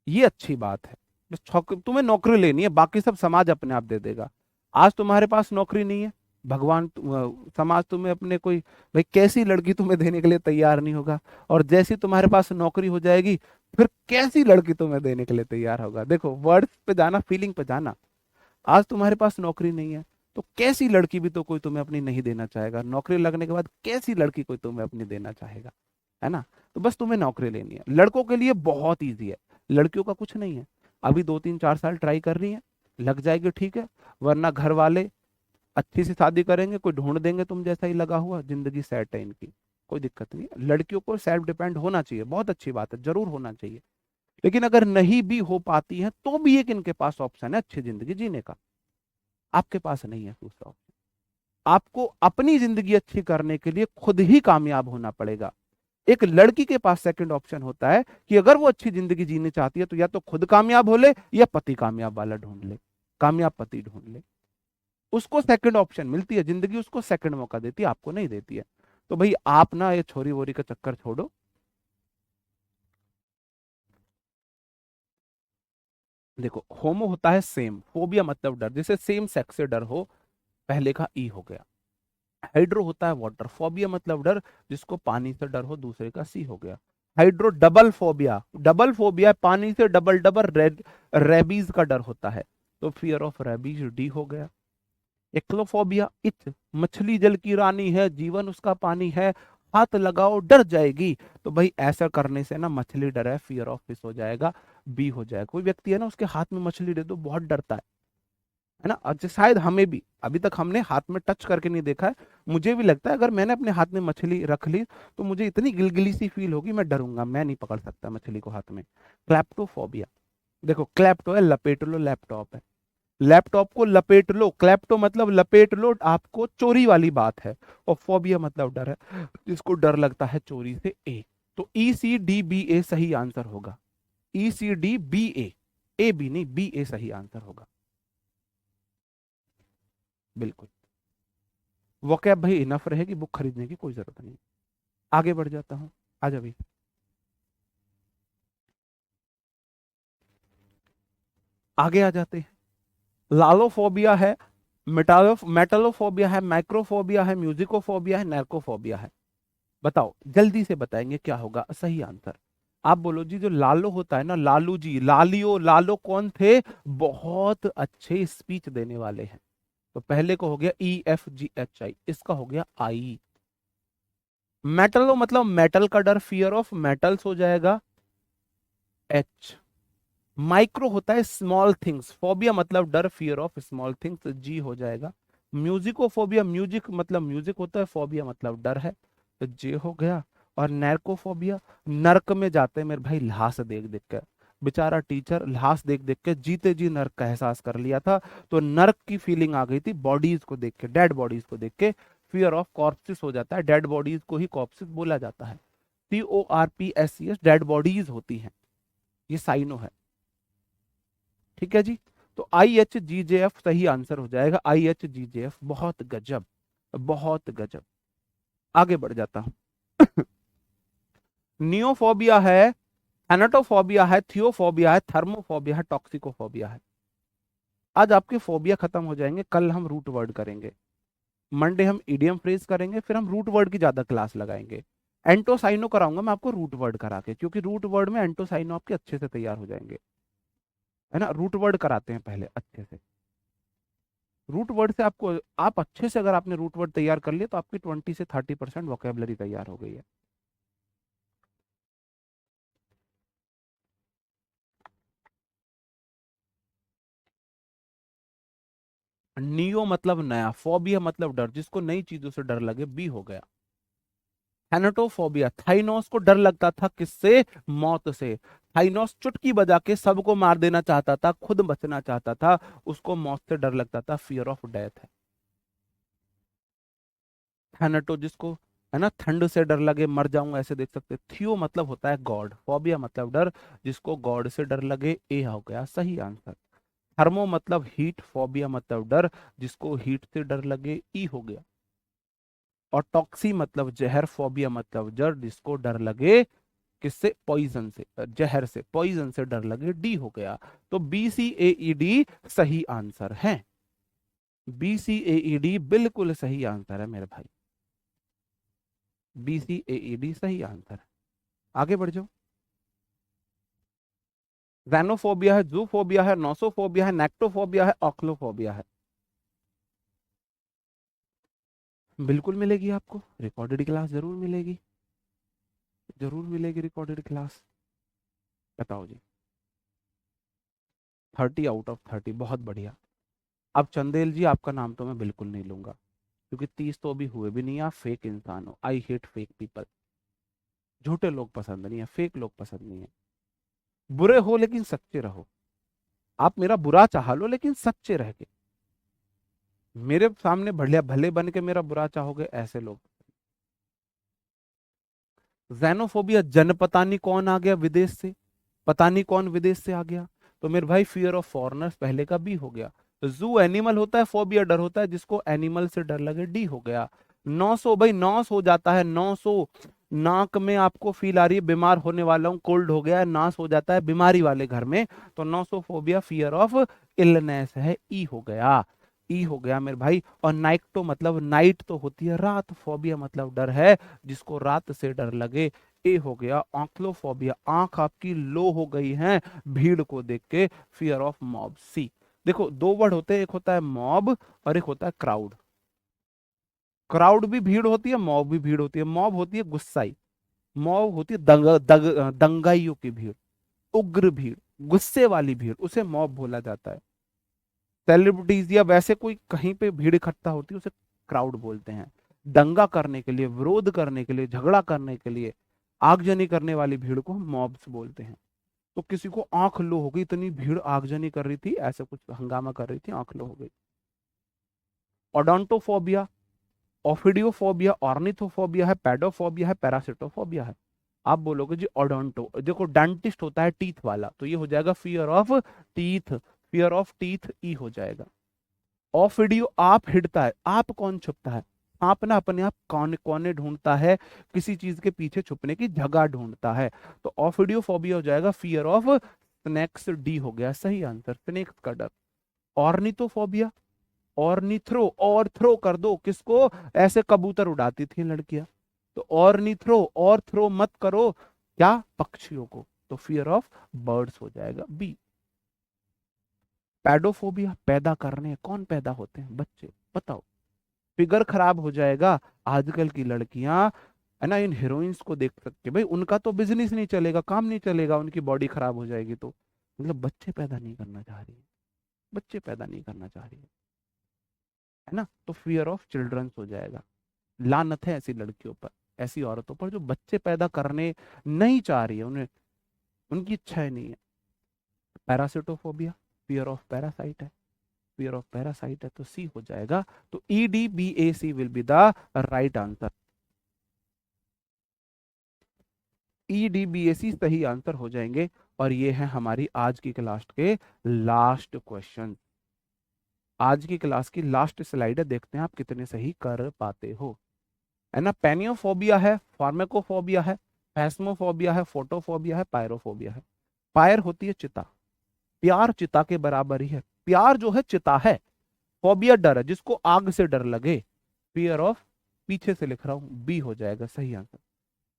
ये अच्छी बात है। बस तुम्हें नौकरी लेनी है, बाकी सब समाज अपने आप दे देगा। आज तुम्हारे पास नौकरी नहीं है, भगवान समाज तुम्हें अपने कोई, भाई कैसी लड़की तुम्हें देने के लिए तैयार नहीं होगा, और जैसी तुम्हारे पास नौकरी हो जाएगी, फिर कैसी लड़की तुम्हें देने के लिए तैयार होगा। देखो वर्ड्स पे जाना, फीलिंग पे जाना। आज तुम्हारे पास नौकरी नहीं है, तो कैसी लड़की भी तो कोई तुम्हें अपनी नहीं देना चाहेगा, नौकरी लगने के बाद कैसी लड़की कोई तुम्हें अपनी देना चाहेगा, है ना। तो बस तुम्हें नौकरी लेनी है। लड़कों के लिए बहुत ईजी है, लड़कियों का कुछ नहीं है। अभी 2 3 4 साल ट्राई कर रही है, लग जाएगी ठीक है, वरना घर वाले अच्छी सी शादी करेंगे, कोई ढूंढ देंगे तुम जैसा ही लगा हुआ, जिंदगी सेट है इनकी, कोई दिक्कत नहीं है। लड़कियों को सेल्फ डिपेंड होना चाहिए, बहुत अच्छी बात है, जरूर होना चाहिए। लेकिन अगर नहीं भी हो पाती है तो भी एक इनके पास ऑप्शन है अच्छी जिंदगी जीने का, आपके पास नहीं है दूसरा ऑप्शन। आपको अपनी जिंदगी अच्छी करने के लिए खुद ही कामयाब होना पड़ेगा। एक लड़की के पास सेकंड ऑप्शन होता है कि अगर वो अच्छी जिंदगी जीनी चाहती है तो या तो खुद कामयाब हो ले, या पति कामयाब वाला ढूंढ ले, कामयाब पति ढूंढ ले। उसको सेकंड ऑप्शन मिलती है, जिंदगी उसको सेकंड मौका देती है, आपको नहीं देती है। तो भाई आप ना ये छोरी वोरी का चक्कर छोड़ो। देखो होमो होता है सेम, फोबिया मतलब डर, जैसे सेम सेक्स से डर हो, पहले का ई हो गया। हाइड्रो होता है वाटर, फोबिया मतलब डर, जिसको पानी से डर हो, दूसरे का सी हो गया। Hydro double phobia, double phobia पानी से डबल डबल रेबीज का डर होता है, तो फियर ऑफ रेबीज डी हो गया। एक्लोफोबिया इच, मछली जल की रानी है, जीवन उसका पानी है, हाथ लगाओ डर जाएगी, तो भाई ऐसा करने से ना मछली डर है, फियर ऑफ फिश हो जाएगा, बी हो जाएगा। कोई व्यक्ति है ना उसके हाथ में मछली दे दो बहुत डरता है ना। अच्छा शायद हमें भी, अभी तक हमने हाथ में टच करके नहीं देखा है, मुझे भी लगता है अगर मैंने अपने हाथ में मछली रख ली तो मुझे इतनी गिलगिली सी फील होगी, मैं डरूंगा, मैं नहीं पकड़ सकता मछली को हाथ में। क्लैप्टोफोबिया, देखो क्लैप्टो है लपेट लो, लैपटॉप है, लैपटॉप को लपेट लो, क्लैप्टो मतलब लपेट लो, आपको चोरी वाली बात है। और फोबिया मतलब डर है, जिसको डर लगता है चोरी से, ए। तो ECDBA सही आंसर होगा, ECDBA, ए बी नहीं, बी ए सही आंसर होगा, बिल्कुल। वोकैब भाई इनफ रहेगी, बुक खरीदने की कोई जरूरत नहीं। आगे बढ़ जाता हूँ, आज अभी आगे आ जाते हैं। लालोफोबिया है, मेटालोफोबिया है, माइक्रोफोबिया है, म्यूजिकोफोबिया है, नैर्कोफोबिया है। बताओ जल्दी से बताएंगे क्या होगा सही आंसर। आप बोलो जी, जो लालो होता है ना, लालू जी, लालियो लालो कौन थे? बहुत अच्छे स्पीच देने वाले हैं। तो पहले को हो गया EFGHI, इसका हो गया आई। मेटलो मतलब मेटल का डर, फियर ऑफ मेटल्स हो जाएगा, एच। माइक्रो होता है स्मॉल थिंग्स, फोबिया मतलब डर, फियर ऑफ स्मॉल थिंग्स, जी हो जाएगा। म्यूजिकोफोबिया, म्यूजिक मतलब म्यूजिक होता है, फोबिया मतलब डर है, तो जे हो गया। और नैर्कोफोबिया, नर्क में जाते हैं मेरे भाई लाश देख देख कर, बेचारा टीचर लाश देख देख के जीते जी नर्क का एहसास कर लिया था, तो नर्क की फीलिंग आ गई थी बॉडीज को देख के, डेड बॉडीज को देख के। फियर ऑफ कॉर्प्सिस हो जाता है, डेड बॉडीज को ही कॉर्प्सिस बोला जाता है, CORPSES, डेड बॉडीज होती हैं, ये साइनो है। ठीक है जी। तो IHGJF सही आंसर हो जाएगा, IHGJF, बहुत गजब, बहुत गजब। आगे बढ़ जाता हूं। नियोफोबिया है, थैनेटोफोबिया है, थियोफोबिया है, थर्मोफोबिया है, टॉक्सिकोफोबिया है। आज आपके फोबिया खत्म हो जाएंगे, कल हम रूट वर्ड करेंगे, मंडे हम इडियम फ्रेज करेंगे, फिर हम रूट वर्ड की ज्यादा क्लास लगाएंगे। एंटोसाइनो कराऊंगा मैं आपको रूट वर्ड करा के, क्योंकि रूट वर्ड में एंटोसाइनो आपके अच्छे से तैयार हो जाएंगे, है ना। रूट वर्ड कराते हैं पहले अच्छे से। रूट वर्ड से आपको, आप अच्छे से अगर आपने रूट वर्ड तैयार कर लिया तो आपकी 20 से 30% वोकेबलरी तैयार हो गई है। नियो मतलब नया, फोबिया मतलब डर, जिसको नई चीजों से डर लगे, बी हो गया। थैनेटोफोबिया, थाइनोस को डर लगता था किससे? मौत से। थाइनोस चुटकी बजा के सबको मार देना चाहता था, खुद बचना चाहता था, उसको मौत से डर लगता था, फियर ऑफ डेथ है। थैनेटो जिसको, है ना, ठंड से डर लगे, मर जाऊं ऐसे देख सकते। थियो मतलब होता है गॉड, फोबिया मतलब डर, जिसको गॉड से डर लगे, ए हो गया सही आंसर। थर्मो मतलब हीट, फोबिया मतलब डर, जिसको हीट से डर लगे, ई हो गया। और टॉक्सी मतलब जहर, फोबिया मतलब जर, जिसको डर लगे किससे? पॉइजन से, जहर से, पॉइजन से डर लगे, डी हो गया। तो बी सी ए ई डी सही आंसर है। बी सी ए ई डी बिल्कुल सही आंसर है मेरे भाई। बी सी ए ई डी सही आंसर है। आगे बढ़ जाओ। जैनोफोबिया है, जूफोबिया है, नोसोफोबिया है, नेक्टोफोबिया है, ऑक्लोफोबिया है। बिल्कुल मिलेगी आपको, रिकॉर्डेड क्लास जरूर मिलेगी, जरूर मिलेगी रिकॉर्डेड क्लास। बताओ जी। 30 आउट ऑफ 30, बहुत बढ़िया। अब चंदेल जी आपका नाम तो मैं बिल्कुल नहीं लूंगा, क्योंकि 30 तो अभी हुए भी नहीं, आप फेक इंसान हो। I hate fake people. झूठे लोग पसंद नहीं है, फेक लोग पसंद नहीं है। बुरे हो लेकिन सच्चे रहो। आप मेरा बुरा चाह लो लेकिन सच्चे रह के, मेरे सामने भले भले बन के मेरा बुरा चाहोगे, ऐसे लोग। जैनोफोबिया, जन पता नहीं कौन आ गया विदेश से, पता नहीं कौन विदेश से आ गया। तो मेरे भाई फियर ऑफ फॉरेनर्स पहले का बी हो गया। तो जू एनिमल होता है, फोबिया डर होता है, जिसको एनिमल से डर लगे, डी हो गया। 900 भाई, नॉस हो जाता है, 900। नाक में आपको फील आ रही है, बीमार होने वाला हूँ, कोल्ड हो गया है, नास हो जाता है बीमारी वाले घर में, तो 900 फोबिया फियर ऑफ इलनेस है, ई हो गया। ई हो गया मेरे भाई। और नाइक्टो मतलब नाइट तो होती है रात, फोबिया मतलब डर है, जिसको रात से डर लगे, ए हो गया। ऑक्लोफोबिया, आंख आपकी लो हो गई है भीड़ को देख के, फियर ऑफ मॉब, सी। देखो दो वर्ड होते हैं, एक होता है मॉब और एक होता है क्राउड। क्राउड भी भीड़ होती है, मॉब भी भीड़ होती है। मॉब होती है गुस्साई, मॉब होती है दंगाइयों की भीड़, उग्र भीड़, गुस्से वाली भीड़, उसे मॉब बोला जाता है। सेलिब्रिटीज या वैसे कोई कहीं पे भीड़ इकट्ठा होती है, उसे क्राउड बोलते हैं। दंगा करने के लिए, विरोध करने के लिए, झगड़ा करने के लिए, आगजनी करने वाली भीड़ को हम मॉब्स बोलते हैं। तो किसी को आंख लो हो गई, इतनी भीड़ आगजनी कर रही थी, ऐसे कुछ हंगामा कर रही थी, आंख लो हो गई। ओडोंटोफोबिया, ओफिडियोफोबिया, ऑर्निथोफोबिया है, पेडोफोबिया है, पैरासिटोफोबिया है। आप बोलोगे जी ओडोंटो, देखो डेंटिस्ट होता है टीथ वाला, तो ये हो जाएगा fear of teeth, fear of teeth, E हो जाएगा। ऑफिडियो, आप हिडता है, आप कौन छुपता है? सांप ना अपने आप कोने कोने ढूंढता है, किसी चीज के पीछे छुपने की जगह ढूंढता है। तो ऑफिडियोफोबिया हो जाएगा फियर ऑफ स्नेक्स, डी हो गया सही आंसर, स्नेक्स का डर। ऑर्निथोफोबिया, ऑर्निथ्रो, और थ्रो कर दो किसको? ऐसे कबूतर उड़ाती थी लड़कियां, तो ऑर्निथ्रो, और थ्रो मत करो क्या? पक्षियों को। तो फियर ऑफ बर्ड्स हो जाएगा, बी। पैडोफोबिया, पैदा करने, कौन पैदा होते हैं? बच्चे, बताओ। फिगर खराब हो जाएगा, आजकल की लड़कियां, है ना, इन हीरोइंस को देख सकते भाई, उनका तो बिजनेस नहीं चलेगा, काम नहीं चलेगा, उनकी बॉडी खराब हो जाएगी तो, मतलब बच्चे पैदा नहीं करना चाह रही है, बच्चे पैदा नहीं करना चाह रही है ना। तो फियर ऑफ चिल्ड्रंस हो जाएगा। लानत है ऐसी लड़कियों पर, ऐसी औरतों पर जो बच्चे पैदा करने नहीं चाह रही है, उन्हें, उनकी इच्छा ही नहीं है। पैरासिटोफोबिया, फियर ऑफ पैरासाइट है, फियर ऑफ पैरासाइट है, तो सी हो जाएगा। तो E D B A C will be the right answer. E D B A C सही आंसर हो जाएंगे। और ये है हमारी आज की क्लास के लास्ट क्वेश्चन। आज की क्लास की लास्ट स्लाइड है, देखते हैं आप कितने सही कर पाते हो। है ना, पेनियोफोबिया है, फार्मेकोफोबिया है, फैस्मोफोबिया है, फोटोफोबिया है, पायरोफोबिया है। पायर होती है चिता, प्यार चिता के बराबर ही है। प्यार जो है चिता है, फोबिया डर है, जिसको आग से डर लगे। फियर ऑफ, पीछे से लिख रहा हूं, बी हो जाएगा सही आंसर।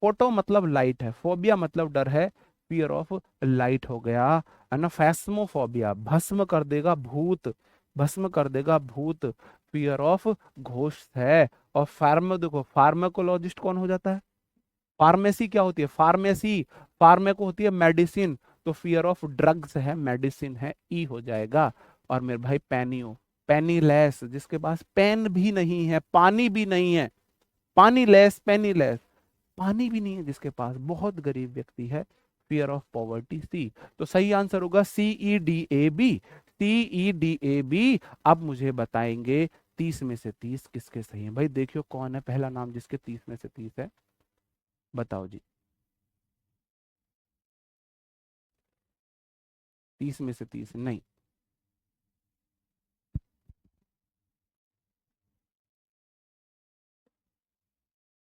फोटो मतलब लाइट है, फोबिया मतलब डर है, फियर ऑफ लाइट हो गया, है ना। फैस्मोफोबिया, भस्म कर देगा भूत, भस्म कर देगा भूत, फियर ऑफ घोस्ट है। और फार्म, देखो फार्माकोलॉजिस्ट कौन हो जाता है? फार्मेसी क्या होती है? फार्मेसी, फार्मेको होती है मेडिसिन, तो फियर ऑफ ड्रग्स है, मेडिसिन है, ई हो जाएगा। और मेरे भाई पैनियो, पेनीलेस, जिसके पास पेन भी नहीं है, पानी भी नहीं है, पानी लेस, पेनीलेस, पानी भी नहीं है जिसके पास, बहुत गरीब व्यक्ति है, फियर ऑफ पॉवर्टी, सी। तो सही आंसर होगा CEDAB, CEDAB। अब मुझे बताएंगे 30 में से 30 किसके सही है? भाई देखियो कौन है पहला नाम जिसके 30 में से 30 है, बताओ जी। 30 में से 30 नहीं,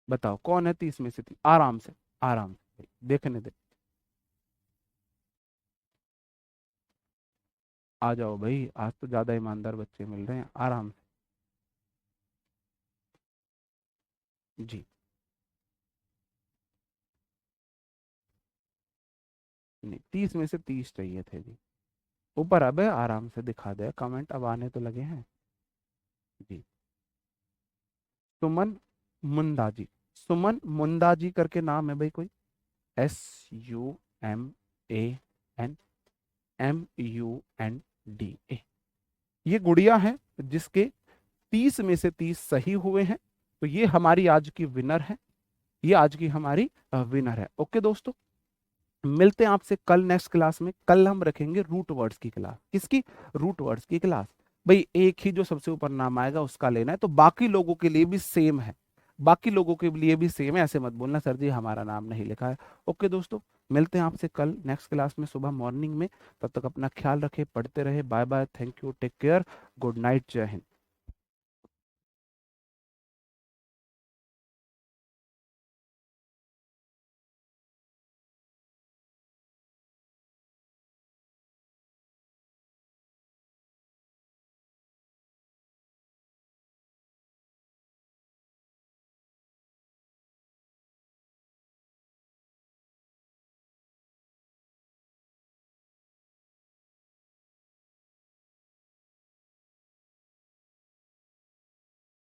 बताओ कौन है 30 में से 30? आराम से, आराम से भाई, देखने दे। आ जाओ भाई, आज तो ज्यादा ईमानदार बच्चे मिल रहे हैं, आराम से जी। नहीं, 30 में से 30 चाहिए थे जी। ऊपर अब है, आराम से दिखा दे, कमेंट अब आने तो लगे हैं जी। सुमन मुंदाजी, सुमन मुंदाजी करके नाम है भाई कोई? SUMANMUNDA, ये गुड़िया है जिसके 30 में से 30 सही हुए हैं। तो ये हमारी आज की विनर है, ये आज की हमारी विनर है। ओके दोस्तों, मिलते हैं आपसे कल नेक्स्ट क्लास में। कल हम रखेंगे रूट वर्ड्स की क्लास। किसकी? रूट वर्ड्स की क्लास। भाई एक ही जो सबसे ऊपर नाम आएगा उसका लेना है, तो बाकी लोगों के लिए भी सेम है, बाकी लोगों के लिए भी सेम है। ऐसे मत बोलना सर जी हमारा नाम नहीं लिखा है। ओके दोस्तों, मिलते हैं आपसे कल नेक्स्ट क्लास में सुबह मॉर्निंग में। तब तक अपना ख्याल रखें, पढ़ते रहे। Bye bye, thank you, take care, good night, Jai Hind.